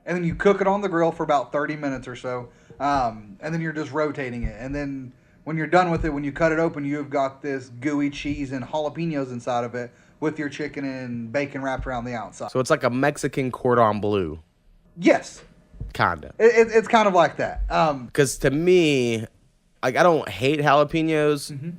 And then you cook it on the grill for about 30 minutes or so. And then you're just rotating it. And then when you're done with it, when you cut it open, you've got this gooey cheese and jalapenos inside of it with your chicken and bacon wrapped around the outside. So it's like a Mexican cordon bleu. Yes. Kind of. It's kind of like that. Because to me, like, I don't hate jalapenos,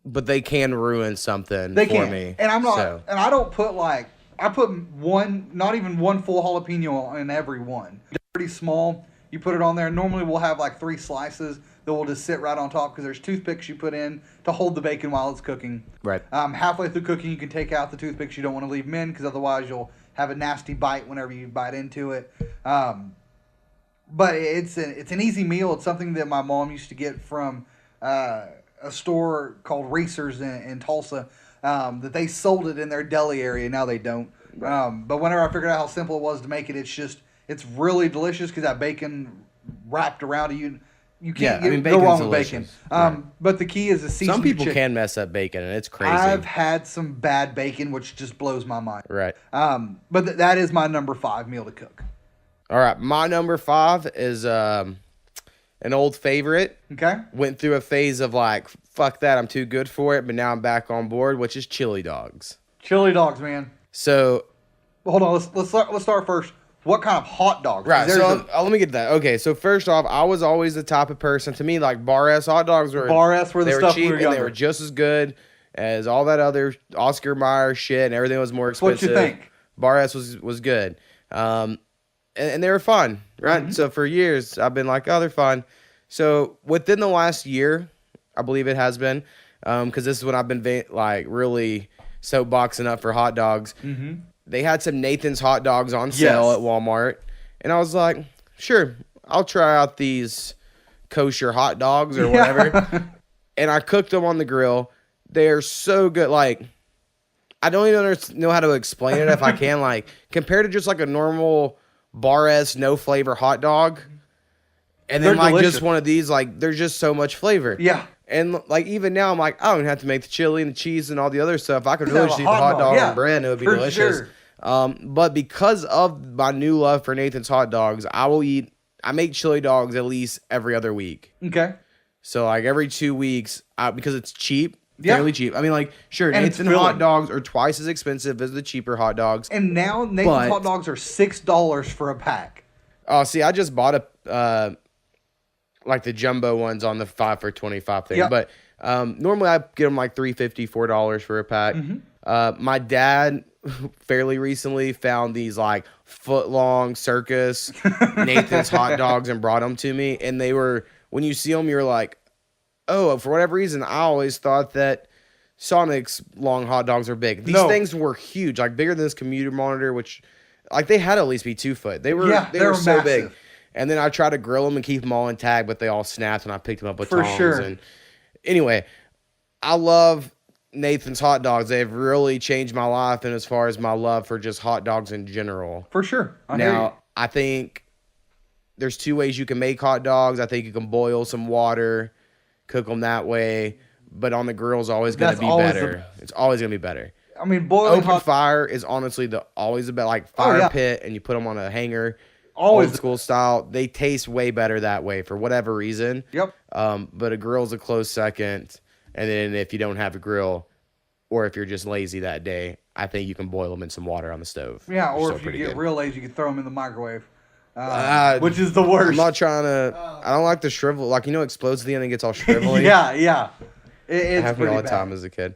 but they can ruin something for me. And I'm not, and I don't put like, I put not even one full jalapeno in every one. They're pretty small. You put it on there. Normally we'll have like 3 slices that will just sit right on top because there's toothpicks you put in to hold the bacon while it's cooking. Right. Halfway through cooking, you can take out the toothpicks. You don't want to leave them in because otherwise you'll have a nasty bite whenever you bite into it. But it's an easy meal. It's something that my mom used to get from a store called Reese's in Tulsa. That they sold it in their deli area. Now they don't. But whenever I figured out how simple it was to make it, it's really delicious because that bacon wrapped around it. You can't go wrong with bacon. Right. But the key is the seasoning. Some people can mess up bacon, and it's crazy. I've had some bad bacon, which just blows my mind. Right. But that is my number 5 meal to cook. All right. My number 5 is an old favorite. Okay. Went through a phase of like, fuck that, I'm too good for it, but now I'm back on board, which is chili dogs. Chili dogs, man. So, hold on. Let's start first. What kind of hot dogs? Right, so let me get to that. Okay, so first off, I was always the type of person, to me, like bar-ass hot dogs were... Bar-ass were the stuff cheap, we were and they were just as good as all that other Oscar Mayer shit, and everything was more expensive. What you think? Bar-ass was good. And they were fun, right? Mm-hmm. So for years, I've been like, oh, they're fun. So within the last year, I believe it has been, because this is when I've been really soapboxing up for hot dogs. Mm-hmm. They had some Nathan's hot dogs on sale at Walmart. And I was like, sure, I'll try out these kosher hot dogs or whatever. And I cooked them on the grill. They're so good. Like, I don't even know how to explain it if I can. Like, compared to just like a normal bar-ass, no flavor hot dog. And then like delicious. Just one of these, like, there's just so much flavor. Yeah. And like even now, I'm like, I don't have to make the chili and the cheese and all the other stuff. I could really just eat the hot dog and bread, and it would be delicious. Sure. But because of my new love for Nathan's hot dogs, I make chili dogs at least every other week. Okay. So like every 2 weeks, because it's cheap, Yeah. fairly cheap. I mean, like, sure, And it's Nathan hot filling. dogs are twice as expensive as the cheaper hot dogs. And now Nathan's hot dogs are $6 for a pack. Oh, see, I just bought like the jumbo ones on the 5 for $25 thing. Yep. But normally I get them like $3.50, $4 for a pack. My dad fairly recently found these like foot-long circus Nathan's hot dogs and brought them to me. And they were, when you see them, you're like, oh, for whatever reason, I always thought that Sonic's long hot dogs were big. These things were huge, like bigger than this commuter monitor, which like they had to at least be 2 foot. They were so massive. big. And then I tried to grill them and keep them all intact, but they all snapped when I picked them up with tongs. sure. And anyway, I love Nathan's hot dogs. They've really changed my life, and as far as my love for just hot dogs in general. For sure. I hear you. Now, I think there's 2 ways you can make hot dogs. I think you can boil some water, cook them that way, but on the grill is always going to be better. It's always going to be better. I mean, boiling Open fire is honestly always about like fire pit, and you put them on a hanger. Always old school style. They taste way better that way for whatever reason. Yep. But a grill's a close second. And then if you don't have a grill, or if you're just lazy that day, I think you can boil them in some water on the stove. Yeah, or if you get real lazy, you can throw them in the microwave, which is the worst. I'm not trying to. I don't like the shrivel. Like, explodes at the end and gets all shrivelly. yeah. It's happened all the bad. time as a kid.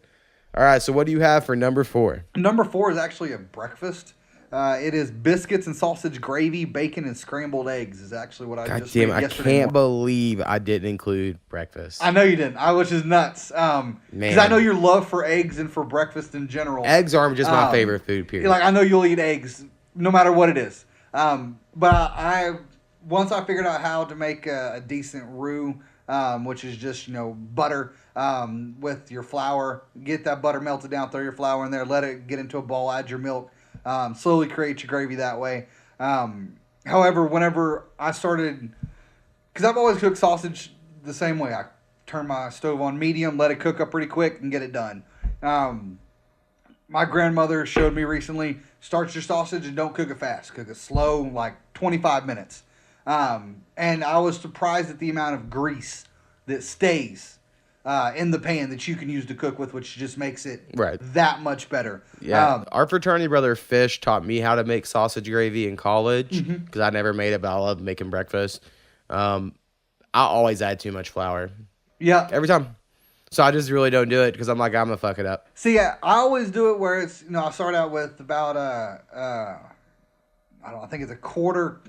All right, so what do you have for number 4? Number 4 is actually a breakfast. It is biscuits and sausage gravy, bacon, and scrambled eggs is actually what I God just damn, made I yesterday can't believe I didn't include breakfast. I know you didn't. Which is nuts. Because I know your love for eggs and for breakfast in general. Eggs are just my favorite food, period. Like, I know you'll eat eggs no matter what it is. But once I figured out how to make a decent roux, which is just, butter with your flour. Get that butter melted down, throw your flour in there, let it get into a ball, add your milk. Slowly create your gravy that way. However, whenever I started, because I've always cooked sausage the same way. I turn my stove on medium, let it cook up pretty quick, and get it done. My grandmother showed me recently, start your sausage and don't cook it fast. Cook it slow, like 25 minutes. And I was surprised at the amount of grease that stays in the pan that you can use to cook with, which just makes it that much better. Yeah, our fraternity brother Fish taught me how to make sausage gravy in college because I never made it, but I love making breakfast. I always add too much flour. Yeah. Every time. So I just really don't do it because I'm like, I'm going to fuck it up. See, I always do it where it's, I start out with about, I think it's a quarter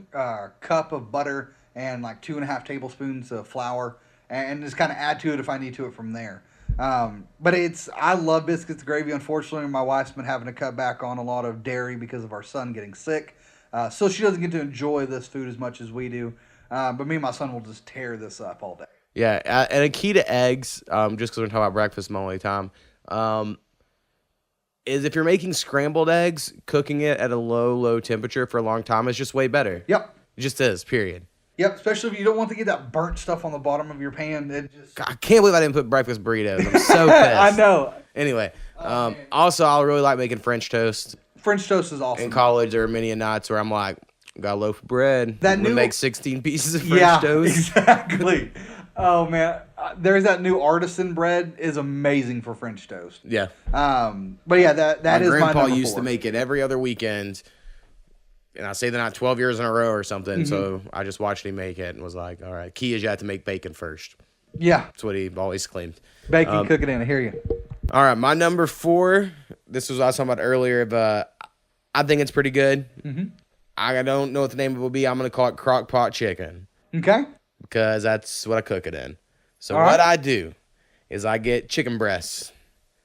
cup of butter and like 2.5 tablespoons of flour. And just kind of add to it if I need to it from there. But I love biscuits and gravy. Unfortunately, my wife's been having to cut back on a lot of dairy because of our son getting sick. So she doesn't get to enjoy this food as much as we do. But me and my son will just tear this up all day. Yeah, and a key to eggs, just because we're talking about breakfast most of the time, is if you're making scrambled eggs, cooking it at a low temperature for a long time is just way better. Yep. It just is, period. Yep, especially if you don't want to get that burnt stuff on the bottom of your pan. God, I can't believe I didn't put breakfast burritos. I'm so pissed. I know. Anyway, also, I really like making French toast. French toast is awesome. In college, there were many nights where I'm like, got a loaf of bread. Make 16 pieces of French toast. Exactly. Oh, man. There's that new artisan bread is amazing for French toast. Yeah. But yeah, that is my number 4. My grandpa used to make it every other weekend. And I say they're not 12 years in a row or something. So I just watched him make it and was like, all right, key is you have to make bacon first. Yeah. That's what he always claimed. Bacon, cook it in. I hear you. All right, my number 4. This was what I was talking about earlier, but I think it's pretty good. I don't know what the name of it will be. I'm going to call it crock pot chicken. Okay. Because that's what I cook it in. So all what right. I do is I get chicken breasts,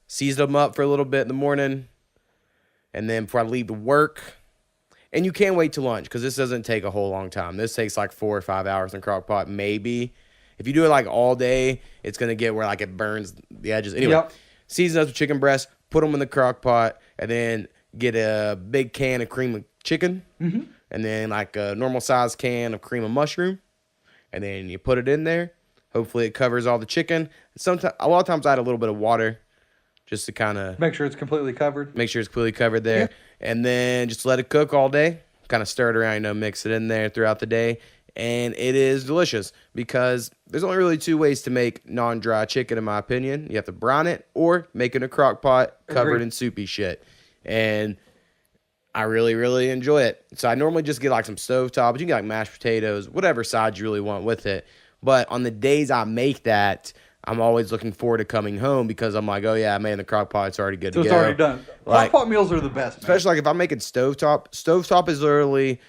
season them up for a little bit in the morning, and then before I leave to work. And you can't wait till lunch because this doesn't take a whole long time. This takes like 4 or 5 hours in crock pot, maybe. If you do it like all day, it's going to get where like it burns the edges. Anyway, season up with chicken breasts, put them in the crock pot, and then get a big can of cream of chicken, and then like a normal size can of cream of mushroom, and then you put it in there. Hopefully it covers all the chicken. A lot of times I add a little bit of water just to kind of Make sure it's completely covered. make sure it's completely covered there. Yeah. And then just let it cook all day. Kind of stir it around, mix it in there throughout the day. And it is delicious because there's only really two ways to make non-dry chicken, in my opinion. You have to brine it or make it in a crock pot covered in soupy shit. And I really, really enjoy it. So I normally just get like some stovetop, but you can get like mashed potatoes, whatever side you really want with it. But on the days I make that, I'm always looking forward to coming home because I'm like, oh yeah, I made it in the crock pot. It's already good to go. So it's already done. Like, Crock pot meals are the best, man. especially like if I'm making stovetop. Stovetop is literally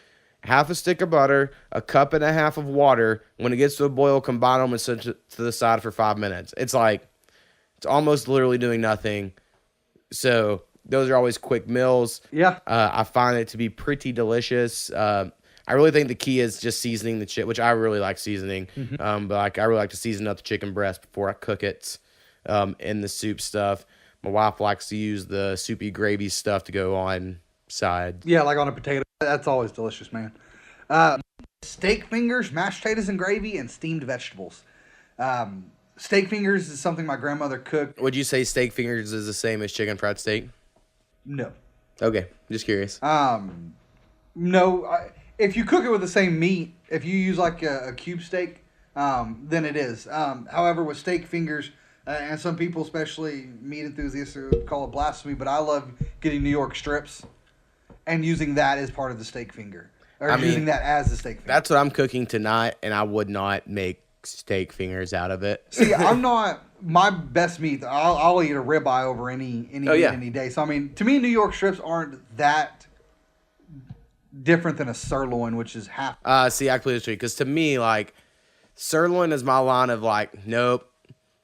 half a stick of butter, a cup and a half of water. When it gets to a boil, combine them and set it to the side for 5 minutes. It's almost literally doing nothing. So those are always quick meals. Yeah. I find it to be pretty delicious. I really think the key is just seasoning the chicken, which I really like seasoning. But like I really like to season up the chicken breast before I cook it in the soup stuff. My wife likes to use the soupy gravy stuff to go on side. Yeah, like on a potato. That's always delicious, man. Steak fingers, mashed potatoes and gravy, and steamed vegetables. Steak fingers is something my grandmother cooked. Would you say steak fingers is the same as chicken fried steak? No. Okay, just curious. No. If you cook it with the same meat, if you use like a cube steak, then it is. However, with steak fingers, and some people, especially meat enthusiasts, would call it blasphemy, but I love getting New York strips and using that as part of the steak finger. Or using that as a steak finger. That's what I'm cooking tonight, and I would not make steak fingers out of it. See, I'm not... My best meat, I'll eat a ribeye over any meat any day. So, I mean, to me, New York strips aren't that different than a sirloin, which is half... See, I completely agree. Because to me, like, sirloin is my line of, like, nope.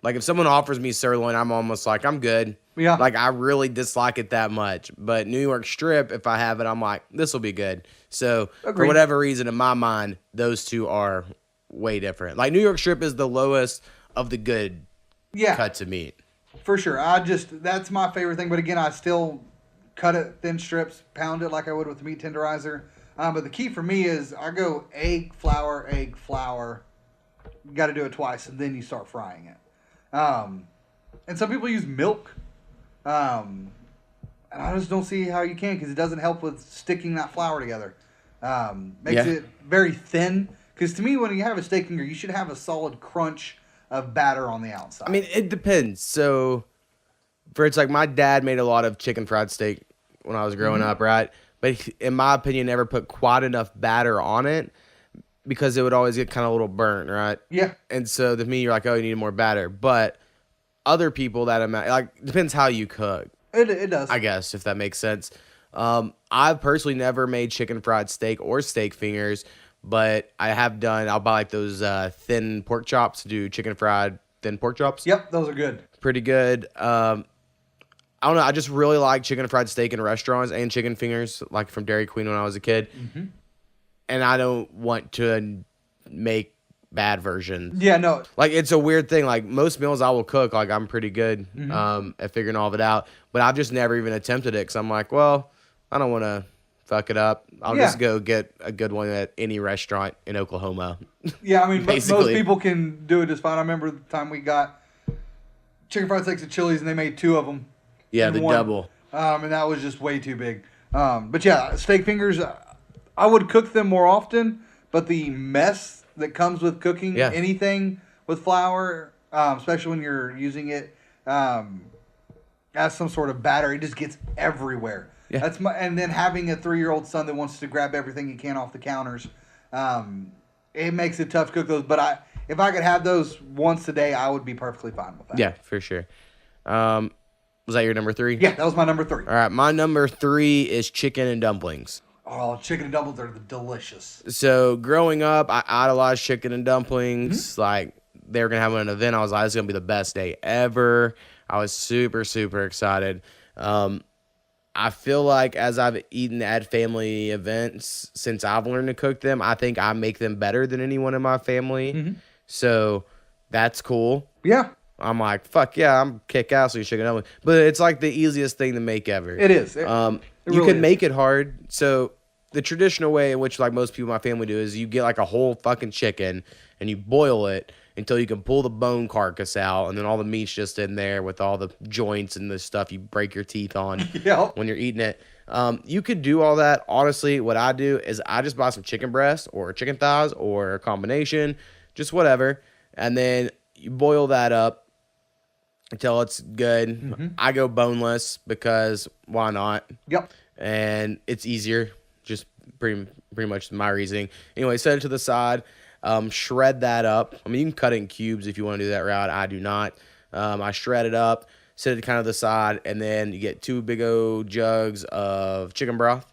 Like, if someone offers me sirloin, I'm almost like, I'm good. Yeah. Like, I really dislike it that much. But New York strip, if I have it, I'm like, this will be good. So, for whatever reason, in my mind, those two are way different. Like, New York strip is the lowest of the good cuts of meat. For sure. That's my favorite thing. But again, I still cut it thin strips, pound it like I would with the meat tenderizer. But the key for me is I go egg, flour. You got to do it twice, and then you start frying it. And some people use milk. And I just don't see how you can because it doesn't help with sticking that flour together. Makes it very thin. Because to me, when you have a steak finger, you should have a solid crunch of batter on the outside. I mean, it depends. So, it's like my dad made a lot of chicken fried steak when I was growing up, right? But he, in my opinion, never put quite enough batter on it because it would always get kind of a little burnt, right? Yeah. And so to me, you're like, oh, you need more batter. But other people that depends how you cook. It does. I guess, if that makes sense. I've personally never made chicken fried steak or steak fingers, but I have done, I'll buy like those thin pork chops to do chicken fried thin pork chops. Yep, those are good. Pretty good. I don't know. I just really like chicken fried steak in restaurants and chicken fingers, like from Dairy Queen when I was a kid. And I don't want to make bad versions. Yeah, no. Like, it's a weird thing. Like, most meals I will cook, like, I'm pretty good at figuring all of it out. But I've just never even attempted it because I'm like, well, I don't want to fuck it up. I'll just go get a good one at any restaurant in Oklahoma. Yeah, I mean, most people can do it just fine. I remember the time we got chicken fried steaks at Chili's and they made 2 of them. Yeah, the double. And that was just way too big. But yeah, steak fingers, I would cook them more often, but the mess that comes with cooking anything with flour, especially when you're using it as some sort of batter, it just gets everywhere. Yeah. And then having a 3-year-old son that wants to grab everything he can off the counters, it makes it tough to cook those. But if I could have those once a day, I would be perfectly fine with that. Yeah, for sure. Was that your number 3? Yeah, that was my number 3. All right, my number 3 is chicken and dumplings. Oh, chicken and dumplings are delicious. So growing up, I idolized chicken and dumplings. Like, they were going to have an event. I was like, it's going to be the best day ever. I was super, super excited. I feel like as I've eaten at family events, since I've learned to cook them, I think I make them better than anyone in my family. So that's cool. Yeah. I'm like, fuck yeah, I'm kick ass with chicken and dumplings. But it's like the easiest thing to make ever. It is. You can make it hard. So the traditional way in which like most people in my family do is you get like a whole fucking chicken and you boil it until you can pull the bone carcass out, and then all the meat's just in there with all the joints and the stuff you break your teeth on when you're eating it. You could do all that. Honestly, what I do is I just buy some chicken breast or chicken thighs or a combination, just whatever, and then you boil that up until it's good. I go boneless because why not? Yep. And it's easier. Just pretty much my reasoning. Anyway, set it to the side. Shred that up. I mean, you can cut it in cubes if you want to do that route. I do not. I shred it up, set it kind of the side, and then you get 2 big old jugs of chicken broth.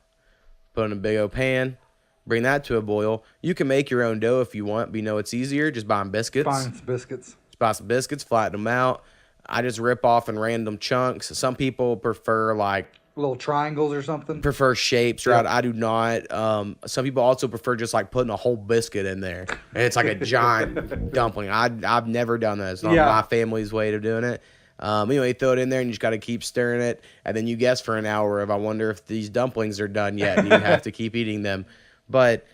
Put in a big old pan. Bring that to a boil. You can make your own dough if you want, but you know it's easier just buying biscuits. Buying some biscuits. Just buy some biscuits, flatten them out. I just rip off in random chunks. Some people prefer like little triangles or something. Prefer shapes, right? I do not. Some people also prefer just like putting a whole biscuit in there, and it's like a giant dumpling. I've never done that. It's not my family's way of doing it. Anyway, throw it in there, and you just got to keep stirring it, and then you guess for an hour if I wonder if these dumplings are done yet, and you have to keep eating them. But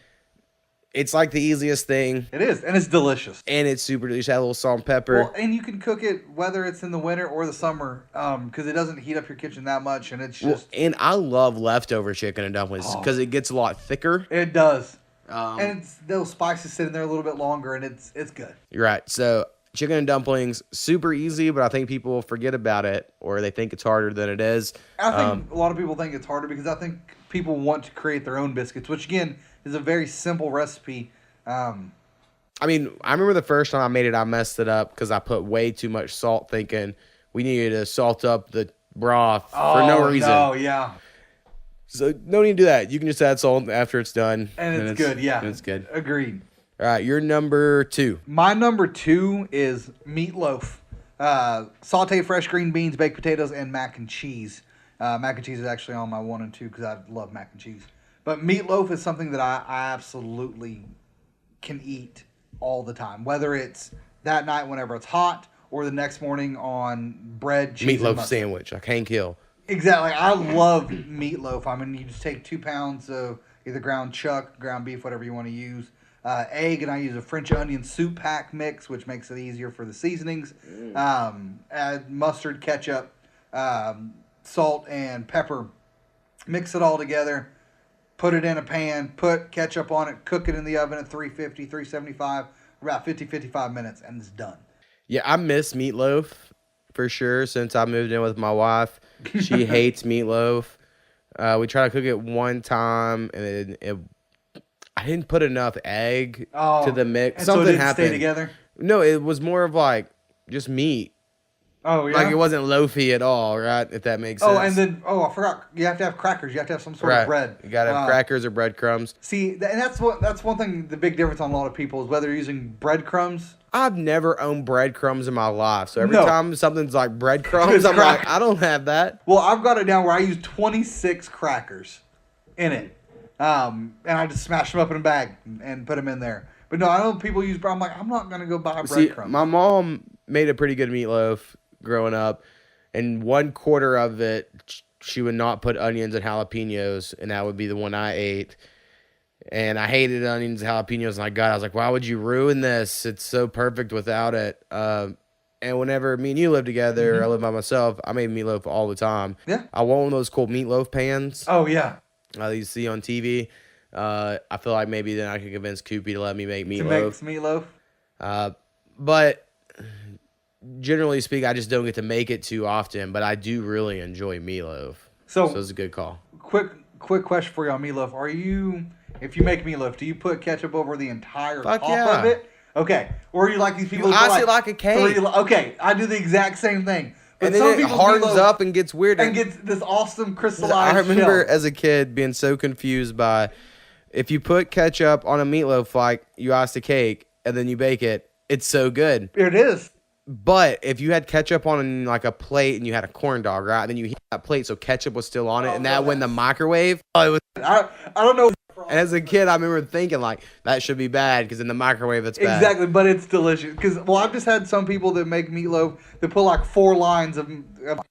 it's like the easiest thing. It is, and it's delicious. And it's super delicious. Add a little salt and pepper. Well, and you can cook it whether it's in the winter or the summer, because it doesn't heat up your kitchen that much, and it's just. And I love leftover chicken and dumplings because it gets a lot thicker. It does, and those spices sit in there a little bit longer, and it's good. You're right. So chicken and dumplings, super easy, but I think people forget about it, or they think it's harder than it is. I think a lot of people think it's harder because I think people want to create their own biscuits, which again is a very simple recipe. I mean, I remember the first time I made it, I messed it up because I put way too much salt, thinking we needed to salt up the broth for no reason. Oh, yeah. So no need to do that. You can just add salt after it's done. And it's good, yeah. And it's good. Agreed. All right, your number 2. My number 2 is meatloaf. Sauteed fresh green beans, baked potatoes, and mac and cheese. Mac and cheese is actually on my 1 and 2 because I love mac and cheese. But meatloaf is something that I absolutely can eat all the time, whether it's that night whenever it's hot or the next morning on bread, cheese, meatloaf sandwich. I can't kill. Exactly. I love meatloaf. I mean, you just take 2 pounds of either ground chuck, ground beef, whatever you want to use, egg, and I use a French onion soup pack mix, which makes it easier for the seasonings. Add mustard, ketchup, salt, and pepper. Mix it all together. Put it in a pan, put ketchup on it, cook it in the oven at 350, 375, about 55 minutes, and it's done. Yeah, I miss meatloaf for sure since I moved in with my wife. She hates meatloaf. We tried to cook it one time, and I didn't put enough egg to the mix. And something so it didn't happened. Stay together? No, it was more of like just meat. Oh, yeah? Like it wasn't loafy at all, right? If that makes sense. Oh, and then, I forgot. You have to have crackers. You have to have some sort of bread. You got to have crackers or breadcrumbs. See, and that's one thing, the big difference on a lot of people is whether you're using breadcrumbs. I've never owned breadcrumbs in my life. So every time something's like breadcrumbs, I'm like, I don't have that. Well, I've got it down where I use 26 crackers in it. And I just smash them up in a bag and put them in there. But no, I know people use bread. I'm like, I'm not going to go buy breadcrumbs. See, my mom made a pretty good meatloaf growing up, and 1/4 of it she would not put onions and jalapenos, and that would be the one I ate. And I hated onions and jalapenos, and I was like, why would you ruin this? It's so perfect without it. And whenever me and you lived together, I lived by myself, I made meatloaf all the time. Yeah. I want one of those cool meatloaf pans. Oh, yeah. You see on TV. I feel like maybe then I could convince Koopy to let me make meatloaf. To make some meatloaf? But generally speaking, I just don't get to make it too often, but I do really enjoy meatloaf. So it's a good call. Quick question for you on meatloaf. If you make meatloaf, do you put ketchup over the entire top of it? Okay. Or are you like these people who ice it like a cake. Okay, I do the exact same thing. But and then it hardens up and gets weird. And gets this awesome crystallized I remember shell. As a kid being so confused by if you put ketchup on a meatloaf like you ice a cake and then you bake it, it's so good. It is. But if you had ketchup on like a plate and you had a corn dog, right? Then you heat that plate so ketchup was still on it, and that went in the microwave. It was. I don't know. And as a kid, I remember thinking like that should be bad because in the microwave it's bad. Exactly, but it's delicious. Because I've just had some people that make meatloaf that put like 4 lines of.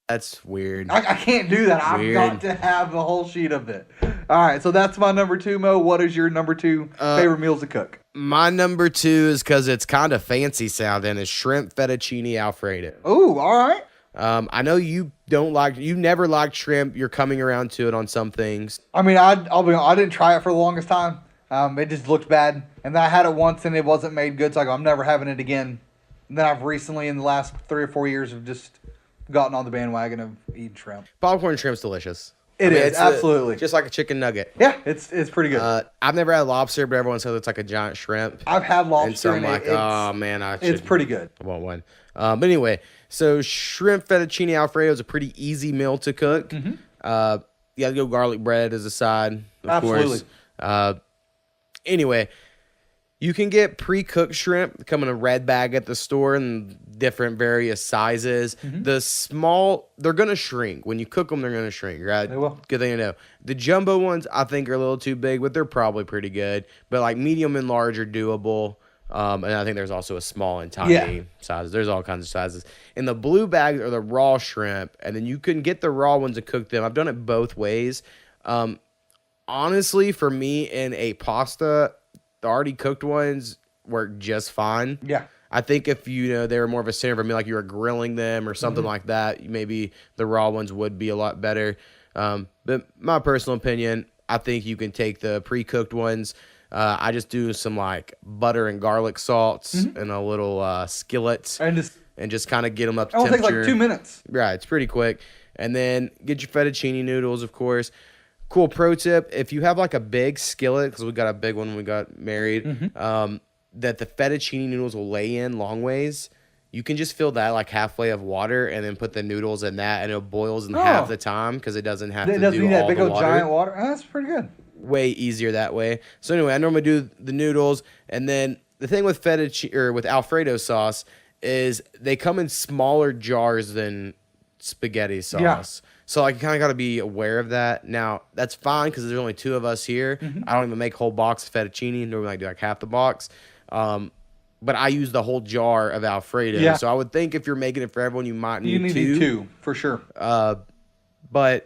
That's weird. I can't do that. I've got to have the whole sheet of it. All right, so that's my number 2, Mo. What is your number 2 favorite meals to cook? My number 2 is because it's kind of fancy sounding. Is shrimp fettuccine Alfredo. Oh, all right. I know you never liked shrimp. You're coming around to it on some things. I mean, I didn't try it for the longest time. It just looked bad, and then I had it once and it wasn't made good. So I go, I'm never having it again. And then I've recently, in the last 3 or 4 years, have just gotten on the bandwagon of eating shrimp. Popcorn shrimp's delicious. It is absolutely just like a chicken nugget. Yeah, it's pretty good. I've never had lobster, but everyone says it's like a giant shrimp. I've had lobster, and so I'm like, oh man, it's pretty good. I want one. But anyway, so shrimp fettuccine Alfredo is a pretty easy meal to cook. Mm-hmm. You have to go garlic bread as a side, of course. Anyway, you can get pre-cooked shrimp. They come in a red bag at the store in different various sizes. Mm-hmm. The small, they're going to shrink. When you cook them, they're going to shrink, right? They will. Good thing to know. The jumbo ones, I think, are a little too big, but they're probably pretty good. But like medium and large are doable. And I think there's also a small and tiny size. There's all kinds of sizes. And the blue bags are the raw shrimp, and then you can get the raw ones and cook them. I've done it both ways. Honestly, for me, in a pasta, the already cooked ones work just fine. Yeah. I think if they were more of a center for me, like you were grilling them or something like that, maybe the raw ones would be a lot better. But my personal opinion, I think you can take the pre-cooked ones. I just do some like butter and garlic salts in a little skillet and just kind of get them up to temperature. It'll take like 2 minutes. Right, it's pretty quick. And then get your fettuccine noodles, of course. Cool pro tip, if you have like a big skillet, because we got a big one when we got married, that the fettuccine noodles will lay in long ways, you can just fill that like halfway of water and then put the noodles in that, and it boils in half the time because it doesn't have to do all the water. It doesn't need that big old giant water. Oh, that's pretty good. Way easier that way. So anyway, I normally do the noodles, and then the thing with fettuccine or with Alfredo sauce is they come in smaller jars than spaghetti sauce. Yeah. So I kind of got to be aware of that. Now, that's fine because there's only 2 of us here. I don't even make a whole box of fettuccine. Normally I do like half the box. But I use the whole jar of Alfredo. Yeah. So I would think if you're making it for everyone, you might need 2. You need 2, for sure. But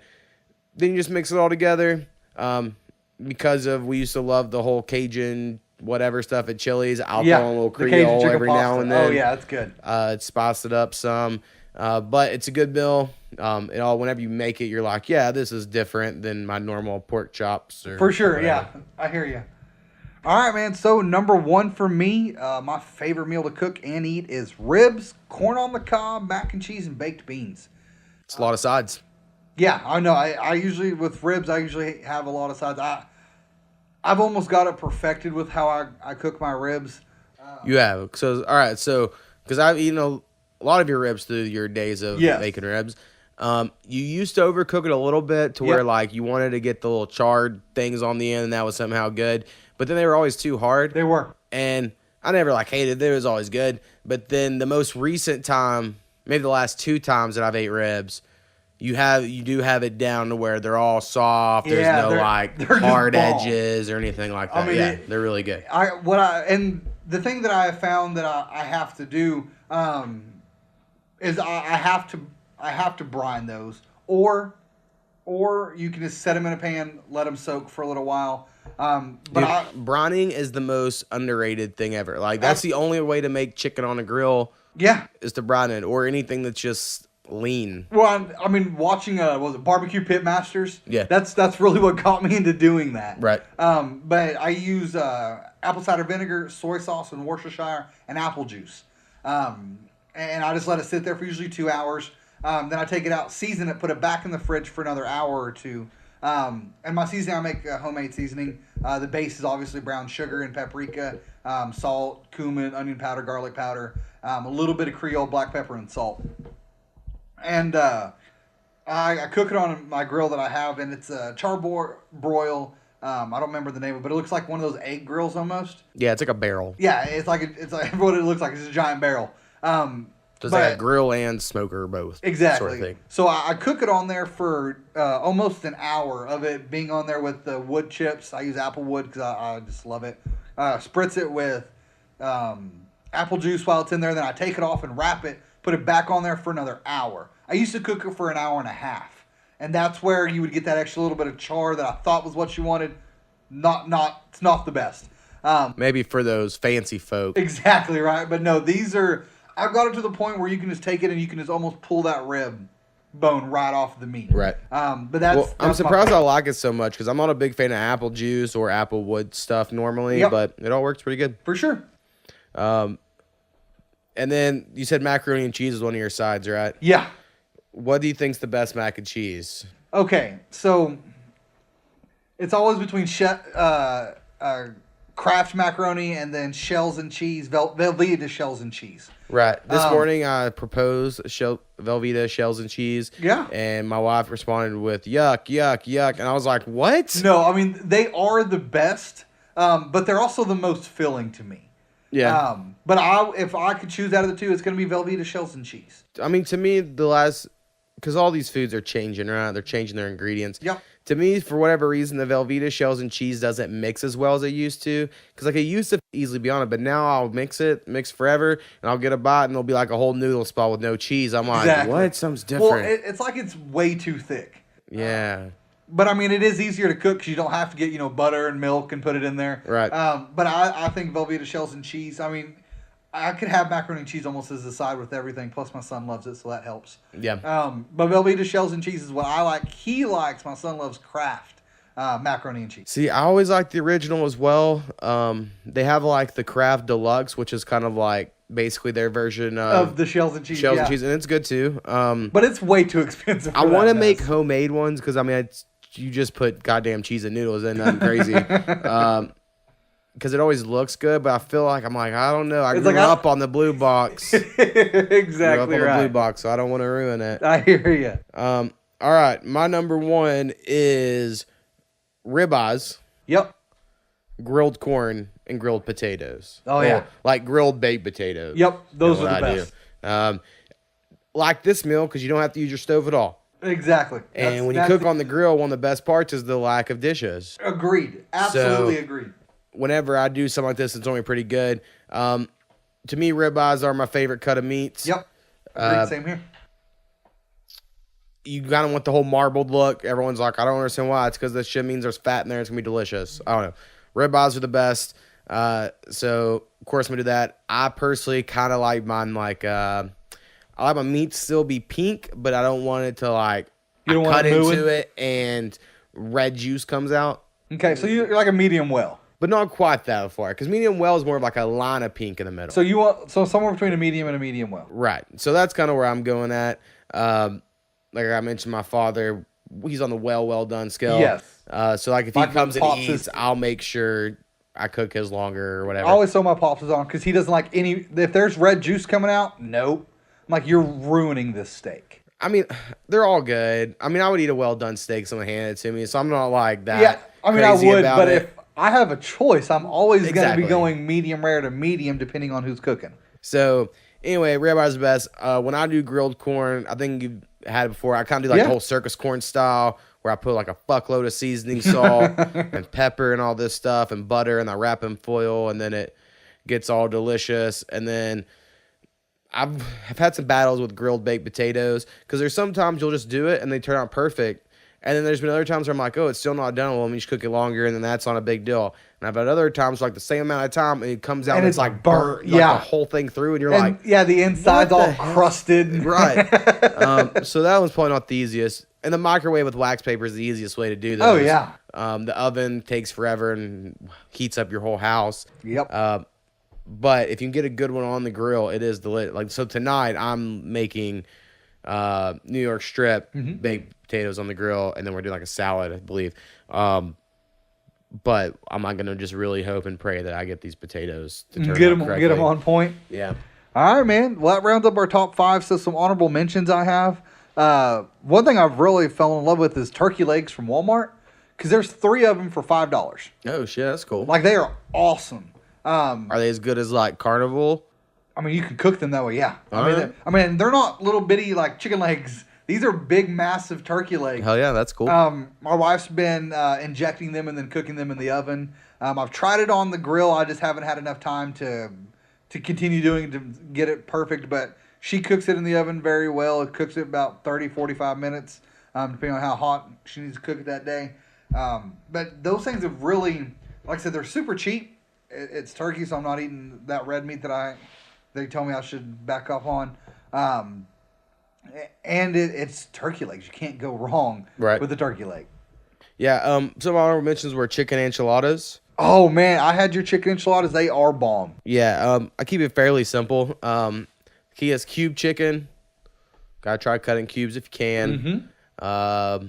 then you just mix it all together. Because we used to love the whole Cajun whatever stuff at Chili's. I'll throw a little Creole every now and then. Oh, yeah, that's good. It spices it up some. But it's a good meal. Whenever you make it, you're like, yeah, this is different than my normal pork chops. For sure, whatever. Yeah. I hear you. All right, man. So number 1 for me, my favorite meal to cook and eat is ribs, corn on the cob, mac and cheese, and baked beans. It's a lot of sides. Yeah, I know. I usually, with ribs, I usually have a lot of sides. I've almost got it perfected with how I cook my ribs. You have. So, all right. So, because I've eaten a lot of your ribs through your days of making ribs. You used to overcook it a little bit to where like you wanted to get the little charred things on the end, and that was somehow good. But then they were always too hard. They were. And I never hated it. It was always good. But then the most recent time, maybe the last 2 times that I've ate ribs, you do have it down to where they're all soft. There's no hard edges or anything like that. I mean, they're really good. And the thing that I have found that I have to do is I have to brine those, or you can just set them in a pan, let them soak for a little while. Brining is the most underrated thing ever. Like that's the only way to make chicken on a grill. Yeah, is to brine it, or anything that's just lean. Well, I mean, watching was it Barbecue Pit Masters? Yeah, that's really what got me into doing that. Right. But I use apple cider vinegar, soy sauce, and Worcestershire, and apple juice. And I just let it sit there for usually 2 hours. Then I take it out, season it, put it back in the fridge for another hour or 2. And my seasoning, I make homemade seasoning. The base is obviously brown sugar and paprika, salt, cumin, onion powder, garlic powder, a little bit of Creole black pepper and salt. And I cook it on my grill that I have, and it's a charbroil. I don't remember the name of it, but it looks like one of those egg grills almost. Yeah, it's like a barrel. Yeah, it's like what it looks like. It's a giant barrel. So it's like a grill and smoker both. Exactly. Sort of thing. So I cook it on there for almost an hour of it being on there with the wood chips. I use apple wood because I just love it. Spritz it with apple juice while it's in there. Then I take it off and wrap it, put it back on there for another hour. I used to cook it for an hour and a half. And that's where you would get that extra little bit of char that I thought was what you wanted. It's not the best. Maybe for those fancy folk. Exactly right. But no, these are. I've got it to the point where you can just take it and you can just almost pull that rib bone right off the meat. Right. But that's I'm surprised I I like it so much because I'm not a big fan of apple juice or apple wood stuff normally, but it all works pretty good. For sure. And then you said macaroni and cheese is one of your sides, right? Yeah. What do you think's the best mac and cheese? Okay, so it's always between Kraft macaroni and then shells and cheese, Velveeta shells and cheese. Right. This morning I proposed Velveeta shells and cheese. Yeah. And my wife responded with yuck, yuck, yuck. And I was like, what? No, I mean, they are the best, but they're also the most filling to me. Yeah. But if I could choose out of the two, it's going to be Velveeta shells and cheese. I mean, to me, because all these foods are changing, right? They're changing their ingredients. Yep. To me, for whatever reason, the Velveeta shells and cheese doesn't mix as well as it used to. Because like it used to easily be on it, but now I'll mix forever, and I'll get a bite, and it'll be like a whole noodle spot with no cheese. I'm like, what? Something's different. Well, it's like it's way too thick. Yeah. But I mean, it is easier to cook because you don't have to get butter and milk and put it in there. Right. But I think Velveeta shells and cheese. I mean, I could have macaroni and cheese almost as a side with everything. Plus, my son loves it, so that helps. Yeah. But Velveeta shells and cheese is what I like. He likes. My son loves Kraft macaroni and cheese. See, I always like the original as well. They have like the Kraft Deluxe, which is kind of like basically their version of the shells and cheese. And cheese, and it's good too. But it's way too expensive. I want to make homemade ones because I mean, you just put goddamn cheese and noodles in, nothing crazy. Because it always looks good, but I feel like I don't know. I grew up on the blue box. Exactly the right. blue box, so I don't want to ruin it. I hear you. All right, my number one is ribeyes. Yep. Grilled corn and grilled potatoes. Oh yeah. Like grilled baked potatoes. Yep, those are the best. Like this meal because you don't have to use your stove at all. Exactly. And when you cook on the grill, one of the best parts is the lack of dishes. Agreed. Absolutely agreed. Whenever I do something like this, it's only pretty good. To me, ribeyes are my favorite cut of meats. Yep. Agreed. Same here. You kind of want the whole marbled look. Everyone's like, I don't understand why. It's because this shit means there's fat in there. It's going to be delicious. I don't know. Ribeyes are the best. So, of course, I'm going to do that. I personally kind of like mine I like my meat to still be pink, but I don't want it to you don't cut into it and red juice comes out. Okay, so you're like a medium well. But not quite that far, because medium well is more of like a line of pink in the middle. So you want somewhere between a medium and a medium well. Right. So that's kind of where I'm going at. Like I mentioned, my father, he's on the well done scale. Yes. So like if he comes and eats, I'll make sure I cook his longer or whatever. I always throw my pops on because he doesn't like any. If there's red juice coming out, nope. I'm like, you're ruining this steak. I mean, they're all good. I mean, I would eat a well done steak if someone handed it to me, so I'm not like that. Yeah, I mean, I would, but it. if I have a choice, I'm always going to be going medium rare to medium depending on who's cooking. So anyway, ribeye is the best. When I do grilled corn, I think you've had it before. I kind of do like the whole circus corn style, where I put like a fuckload of seasoning salt and pepper and all this stuff and butter, and I wrap in foil, and then it gets all delicious. And then I've had some battles with grilled baked potatoes because there's sometimes you'll just do it and they turn out perfect. And then there's been other times where I'm like, oh, it's still not done. Well, let me just cook it longer, and then that's not a big deal. And I've had other times like the same amount of time, and it comes out and it's like burnt, like the whole thing through, and you're like, the inside's all crusted, right? So that one's probably not the easiest. And the microwave with wax paper is the easiest way to do those. Oh yeah. The oven takes forever and heats up your whole house. Yep. But if you can get a good one on the grill, it is delicious. Like so tonight, I'm making New York strip baked potatoes on the grill, and then we're doing like a salad, I believe. But I'm not gonna just really hope and pray that I get these potatoes to turn out correctly. Get them on point. Yeah. All right, man. Well, that rounds up our top 5. So some honorable mentions I have. One thing I've really fell in love with is turkey legs from Walmart, because there's 3 of them for $5. Oh shit, that's cool. Like, they are awesome. Are they as good as like Carnival? I mean, you can cook them that way, yeah. I mean, they're not little bitty like chicken legs. These are big, massive turkey legs. Hell yeah, that's cool. My wife's been injecting them and then cooking them in the oven. I've tried it on the grill. I just haven't had enough time to continue doing it to get it perfect. But she cooks it in the oven very well. It cooks it about 30, 45 minutes, depending on how hot she needs to cook it that day. But those things have really, like I said, they're super cheap. it's turkey, so I'm not eating that red meat that they tell me I should back up on. And it's turkey legs. You can't go wrong with the turkey leg. Yeah. Some honorable mentions were chicken enchiladas. Oh man, I had your chicken enchiladas. They are bomb. Yeah. I keep it fairly simple. He has cube chicken. Gotta try cutting cubes if you can. Mm-hmm.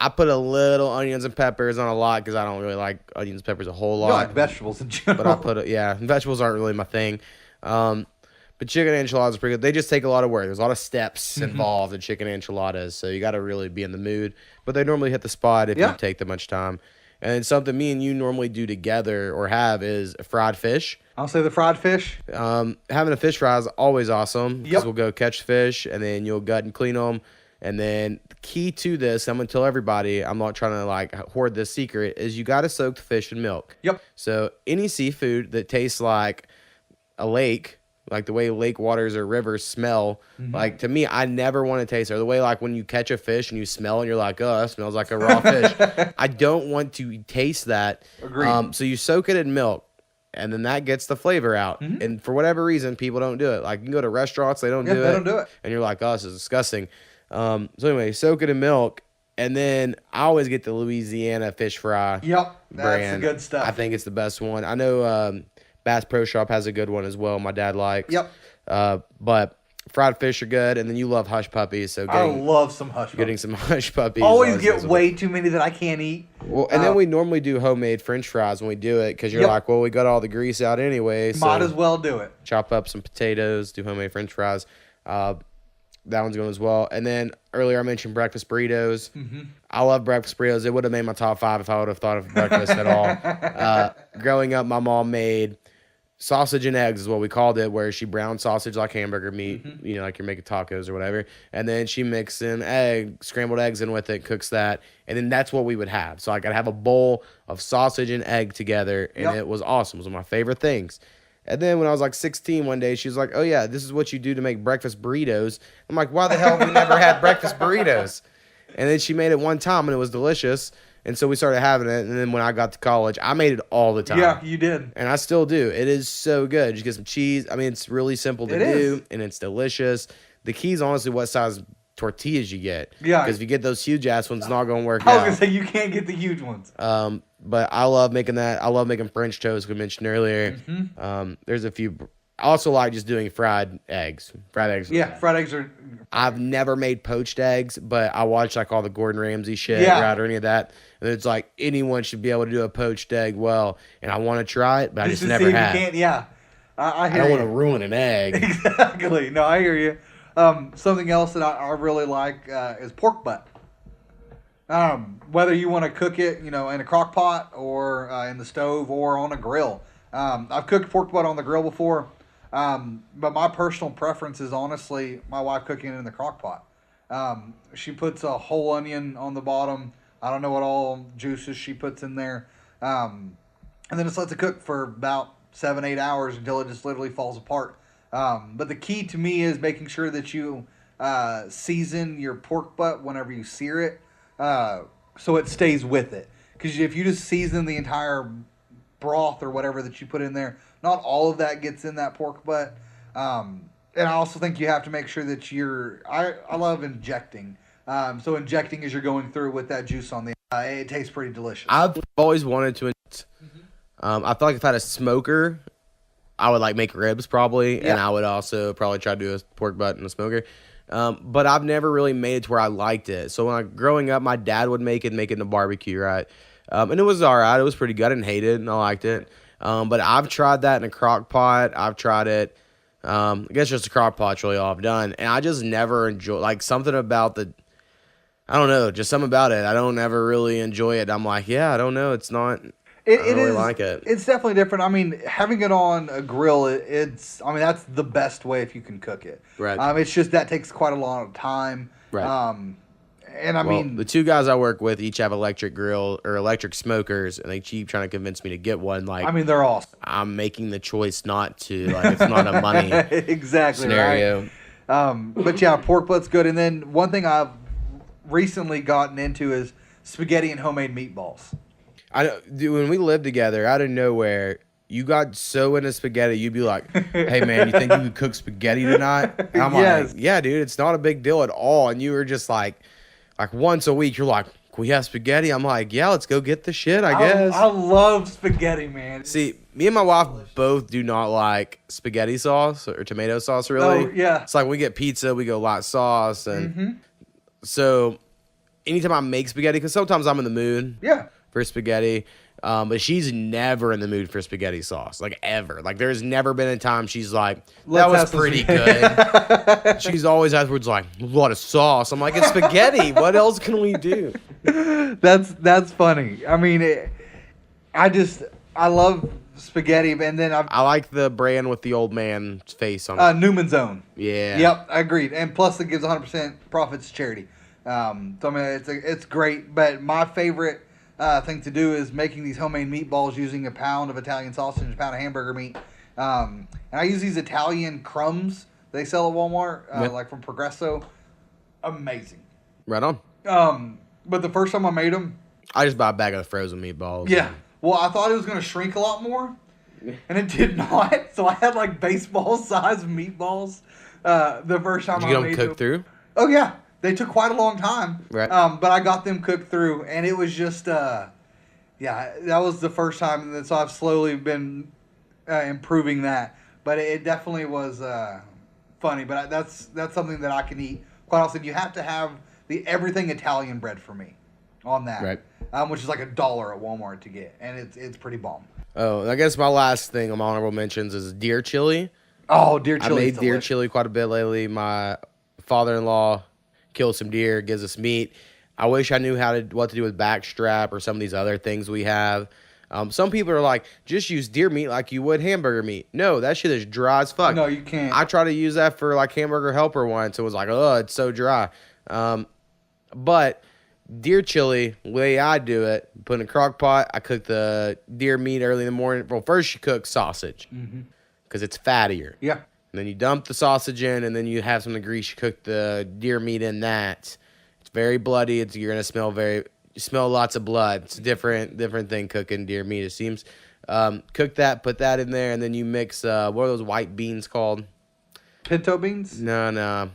I put a little onions and peppers on a lot because I don't really like onions and peppers a whole lot. You like vegetables in general. But I put vegetables aren't really my thing. But chicken enchiladas are pretty good. They just take a lot of work. There's a lot of steps involved in chicken enchiladas, so you got to really be in the mood. But they normally hit the spot if you take that much time. And then something me and you normally do together or have is fried fish. I'll say the fried fish. Having a fish fry is always awesome because Yep. we'll go catch fish and then you'll gut and clean them. And then the key to this, I'm going to tell everybody, I'm not trying to like hoard this secret, is you got to soak the fish in milk. Yep. So any seafood that tastes like a lake, like the way lake waters or rivers smell, like to me, I never want to taste it. Or the way like when you catch a fish and you smell and you're like, oh, that smells like a raw fish. I don't want to taste that. Agreed. So you soak it in milk. And then that gets the flavor out. And for whatever reason, people don't do it. Like you can go to restaurants, they don't do it. They don't do it. And you're like, oh, this is disgusting. So anyway, soak it in milk. And then I always get the Louisiana fish fry. Yep. That's brand. the good stuff. I think it's the best one. I know Bass Pro Shop has a good one as well. My dad likes. Yep. But fried fish are good. And then you love hush puppies. So I love some hush puppies. Getting some hush puppies. Always get way too many that I can't eat. Well, and then we normally do homemade French fries when we do it because you're like, well, we got all the grease out anyway. So might as well do it. chop up some potatoes, do homemade French fries. That one's going as well. And then earlier I mentioned breakfast burritos. I love breakfast burritos. It would have made my top 5 if I would have thought of breakfast at all. Growing up, my mom made sausage and eggs is what we called it, where she browned sausage like hamburger meat, you know, like you're making tacos or whatever. And then she mixed in scrambled eggs in with it, cooks that. And then that's what we would have. So I could have a bowl of sausage and egg together. And it was awesome. It was one of my favorite things. And then when I was like 16 one day, she was like, oh, yeah, this is what you do to make breakfast burritos. I'm like, why the hell have we never had breakfast burritos? And then she made it one time, and it was delicious. And so we started having it. And then when I got to college, I made it all the time. Yeah, you did. And I still do. It is so good. Just get some cheese. I mean, it's really simple to do, and it's delicious. The key is honestly what size tortillas you get. Yeah. Because if you get those huge-ass ones, it's not going to work I was out. going to say, you can't get the huge ones. But I love making that. I love making French toast, we mentioned earlier. There's a few. I also like just doing fried eggs. Fried eggs. Yeah, fried eggs are... I've never made poached eggs, but I watch like all the Gordon Ramsay shit, Yeah. or any of that. And it's like anyone should be able to do a poached egg well. And I want to try it, but I just to never see if have. You can't, yeah. I I hear don't you. want to ruin an egg. Exactly. No, I hear you. Something else that I really like is pork butt. Whether you want to cook it, you know, in a crock pot or in the stove or on a grill. I've cooked pork butt on the grill before, but my personal preference is honestly my wife cooking it in the crock pot. She puts a whole onion on the bottom. I don't know what all juices she puts in there. And then just lets it cook for about 7-8 hours until it just literally falls apart. But the key to me is making sure that you season your pork butt whenever you sear it, so it stays with it. Because if you just season the entire broth or whatever that you put in there, not all of that gets in that pork butt. And I also think you have to make sure that I love injecting. So injecting as you're going through with that juice on the it tastes pretty delicious. I've always wanted to. I feel like if I had a smoker, I would like make ribs probably, and I would also probably try to do a pork butt in a smoker. But I've never really made it to where I liked it. So when growing up, my dad would make it in a barbecue, right? And it was all right. It was pretty good. I didn't hate it, and I liked it. But I've tried that in a crock pot. I've tried it. I guess just a crock pot's really all I've done, and I just never enjoy like something about I don't know, just something about it. I don't ever really enjoy it. I'm like, yeah, I don't know. It's not. I don't really like it. It's definitely different. I mean, having it on a grill, it's. I mean, that's the best way if you can cook it. Right. It's just that takes quite a lot of time. Right. And I mean, the two guys I work with each have electric grill or electric smokers, and they keep trying to convince me to get one. Like, I mean, they're awesome. I'm making the choice not to. Like, it's not a money exactly scenario. Right. But yeah, pork butt's good. And then one thing I've recently gotten into is spaghetti and homemade meatballs. Dude, when we lived together, out of nowhere, you got so into spaghetti, you'd be like, "Hey man, you think you could cook spaghetti tonight?" And I'm Yes. like, "Yeah, dude, it's not a big deal at all." And you were just like once a week, you're like, "Can we have spaghetti?" I'm like, "Yeah, let's go get the shit, I guess." I love spaghetti, man. See, me and my wife both do not like spaghetti sauce or tomato sauce, really. Oh, yeah. It's like we get pizza, we go light sauce, and so anytime I make spaghetti, because sometimes I'm in the mood Yeah. for spaghetti. But she's never in the mood for spaghetti sauce, like ever. Like there's never been a time she's like, that Let's was have some pretty good. She's always afterwards like, a lot of sauce. I'm like, it's spaghetti. What else can we do? That's funny. I mean, I love spaghetti, and then I like the brand with the old man's face on it. Newman's Own. Yeah. Yep, I agreed. And plus, it gives 100% profits to charity. So I mean, it's great. But my favorite thing to do is making these homemade meatballs using a pound of Italian sausage and a pound of hamburger meat. And I use these Italian crumbs they sell at Walmart, like from Progresso. Amazing. Right on. But the first time I made them, I just buy a bag of frozen meatballs. yeah. Well, I thought it was going to shrink a lot more, and it did not. So I had like baseball-sized meatballs the first time Did I you get made them cooked through? Oh, yeah. They took quite a long time. Right. But I got them cooked through, and it was just, that was the first time. And so I've slowly been improving that. But it definitely was funny. But that's something that I can eat. Quite often, you have to have the everything Italian bread for me on that. Right. Which is like $1 at Walmart to get. And it's pretty bomb. Oh, I guess my last thing on my honorable mentions is deer chili. Oh, deer chili. I made deer chili quite a bit lately. My father-in-law killed some deer, gives us meat. I wish I knew what to do with backstrap or some of these other things we have. Some people are like, just use deer meat like you would hamburger meat. No, that shit is dry as fuck. No, you can't. I tried to use that for like hamburger helper once. It was like, oh, it's so dry. But deer chili, the way I do it, put in a crock pot. I cook the deer meat early in the morning. Well, first you cook sausage because it's fattier. Yeah. And then you dump the sausage in, and then you have some of the grease. You cook the deer meat in that. It's very bloody. You're gonna smell lots of blood. It's a different thing cooking deer meat. It seems. Cook that, put that in there, and then you mix. What are those white beans called? Pinto beans? No,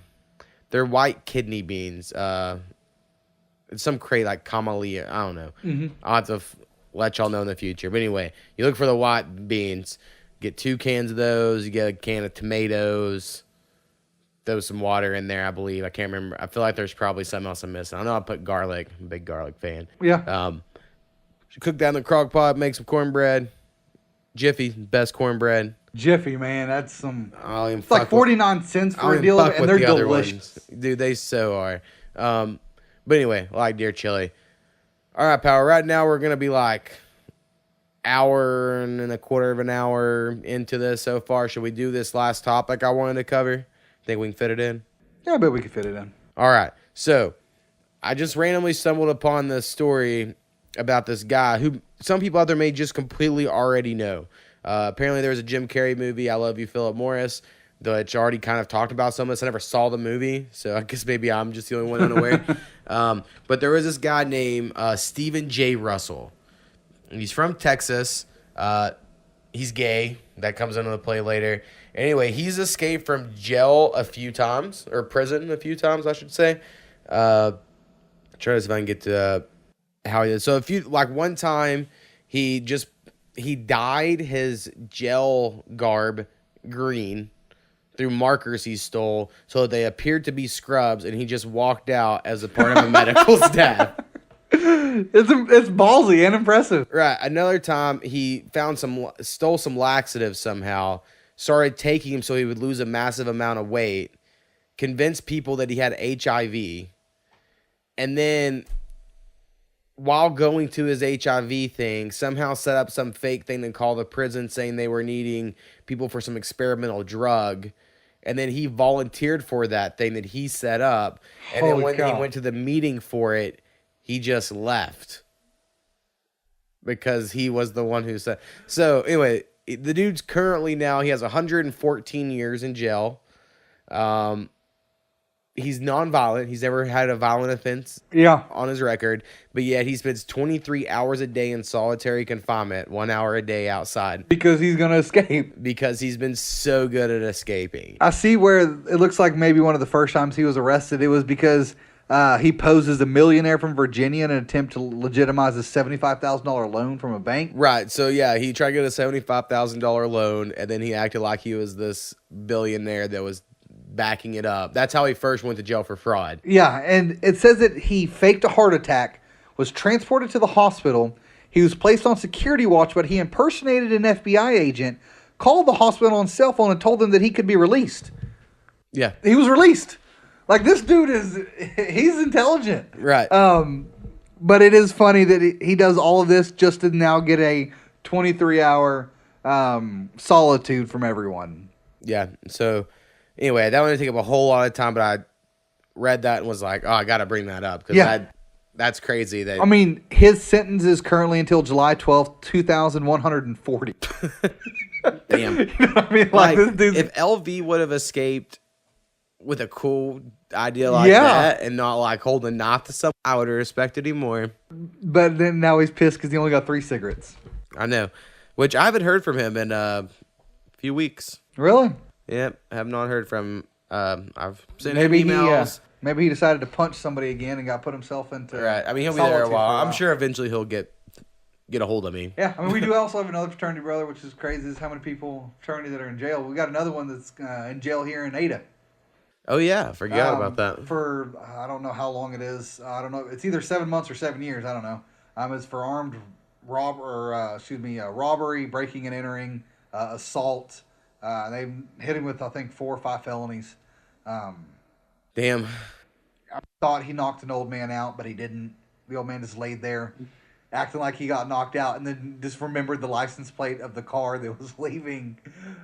they're white kidney beans. It's some crate like camellia. I don't know. I'll have to let y'all know in the future. But anyway, you look for the white beans. Get 2 cans of those. You get a can of tomatoes. Throw some water in there, I believe. I can't remember. I feel like there's probably something else I'm missing. I know I put garlic. I'm a big garlic fan. Yeah. Cook that in the crock pot. Make some cornbread. Jiffy, best cornbread. Jiffy, man. That's some... It's like 49 cents for a deal of it, and they're delicious. Dude, they so are. But anyway, I like deer chili. All right, pal. Right now, we're going to be like hour and a quarter of an hour into this so far. Should we do this last topic I wanted to cover? Think we can fit it in? Yeah, I bet we can fit it in. All right. So I just randomly stumbled upon this story about this guy who some people out there may just completely already know. Apparently there was a Jim Carrey movie, I Love You, Philip Morris, which already kind of talked about some of this. I never saw the movie, so I guess maybe I'm just the only one unaware. But there was this guy named Stephen J. Russell. He's from Texas. He's gay. That comes into play later. Anyway, he's escaped from jail a few times, or prison a few times, I should say. Try to see if I can get to how he did. So one time he dyed his jail garb green through markers he stole so that they appeared to be scrubs, and he just walked out as a part of a medical staff. It's ballsy and impressive. Right. Another time he stole some laxatives somehow, started taking him so he would lose a massive amount of weight, convinced people that he had HIV, and then while going to his HIV thing, somehow set up some fake thing to call the prison saying they were needing people for some experimental drug. And then he volunteered for that thing that he set up. And then when he went to the meeting for it, he just left. Because he was the one who said. So anyway, the dude's currently now, he has 114 years in jail. he's nonviolent. He's never had a violent offense on his record, but yet he spends 23 hours a day in solitary confinement, 1 hour a day outside. Because he's going to escape. Because he's been so good at escaping. I see where it looks like maybe one of the first times he was arrested, it was because he posed as a millionaire from Virginia in an attempt to legitimize a $75,000 loan from a bank. Right. So, yeah, he tried to get a $75,000 loan, and then he acted like he was this billionaire that was backing it up. That's how he first went to jail for fraud. Yeah, and it says that he faked a heart attack, was transported to the hospital. He was placed on security watch, but he impersonated an FBI agent, called the hospital on cell phone, and told them that he could be released. Yeah. He was released. Like, this dude he's intelligent. Right. But it is funny that he does all of this just to now get a 23-hour solitude from everyone. Yeah, so anyway, that wouldn't take up a whole lot of time, but I read that and was like, oh, I got to bring that up because that's crazy. I mean, his sentence is currently until July 12th, 2140. Damn. You know what I mean? Like this dude's... If LV would have escaped with a cool idea like that and not like holding a knife to someone, I would have respected him more. But then now he's pissed because he only got 3 cigarettes. I know, which I haven't heard from him in a few weeks. Really? Yep, I have not heard from. I've sent him emails. Maybe he decided to punch somebody again and got put himself into. Right. I mean, he'll be there a while. I'm sure eventually he'll get a hold of me. Yeah. I mean, we do also have another fraternity brother, which is crazy. Is how many fraternity that are in jail. We got another one that's in jail here in Ada. Oh yeah, I forgot about that. For I don't know how long it is. I don't know. It's either 7 months or 7 years. I don't know. It's for armed robbery, breaking and entering, assault. They hit him with, I think, 4 or 5 felonies. Damn. I thought he knocked an old man out, but he didn't. The old man just laid there, acting like he got knocked out, and then just remembered the license plate of the car that was leaving,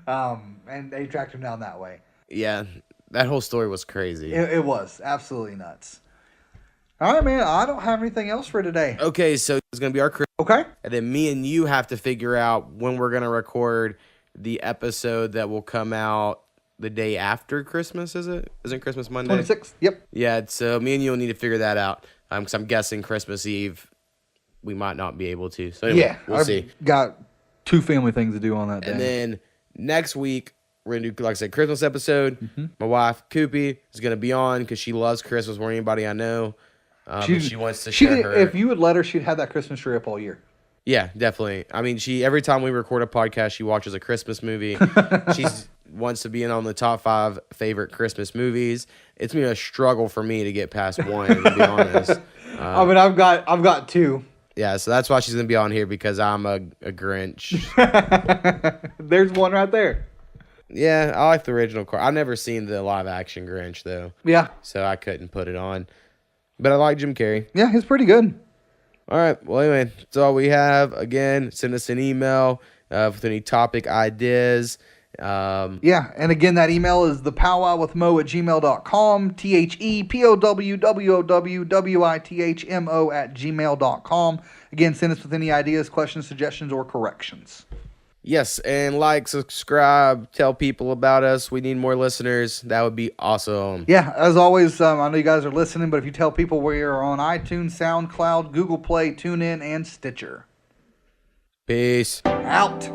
and they tracked him down that way. Yeah, that whole story was crazy. It was absolutely nuts. All right, man. I don't have anything else for today. Okay, so it's going to be our Christmas. Okay. And then me and you have to figure out when we're going to record the episode that will come out the day after Christmas, is it? Isn't Christmas Monday? 26th, yep. Yeah, so me and you will need to figure that out. Because I'm guessing Christmas Eve, we might not be able to. So anyway, we'll see. Got 2 family things to do on that day. And then next week, we're going to do, like I said, Christmas episode. Mm-hmm. My wife, Koopy, is going to be on because she loves Christmas more than anybody I know. She wants to share her. If you would let her, she'd have that Christmas tree up all year. Yeah, definitely. I mean, every time we record a podcast, she watches a Christmas movie. She wants to be in on the top 5 favorite Christmas movies. It's been a struggle for me to get past one, to be honest. I mean, I've got 2. Yeah, so that's why she's gonna be on here because I'm a Grinch. There's one right there. Yeah, I like the original car. I've never seen the live action Grinch though. Yeah. So I couldn't put it on. But I like Jim Carrey. Yeah, he's pretty good. All right. Well, anyway, that's all we have. Again, send us an email with any topic ideas. Yeah, and again, that email is thepowwowwithmo@gmail.com, THEPOWWOWWITHMO@gmail.com. Again, send us with any ideas, questions, suggestions, or corrections. Yes, and like, subscribe, tell people about us. We need more listeners. That would be awesome. Yeah, as always, I know you guys are listening, but if you tell people we are on iTunes, SoundCloud, Google Play, TuneIn, and Stitcher. Peace. Out.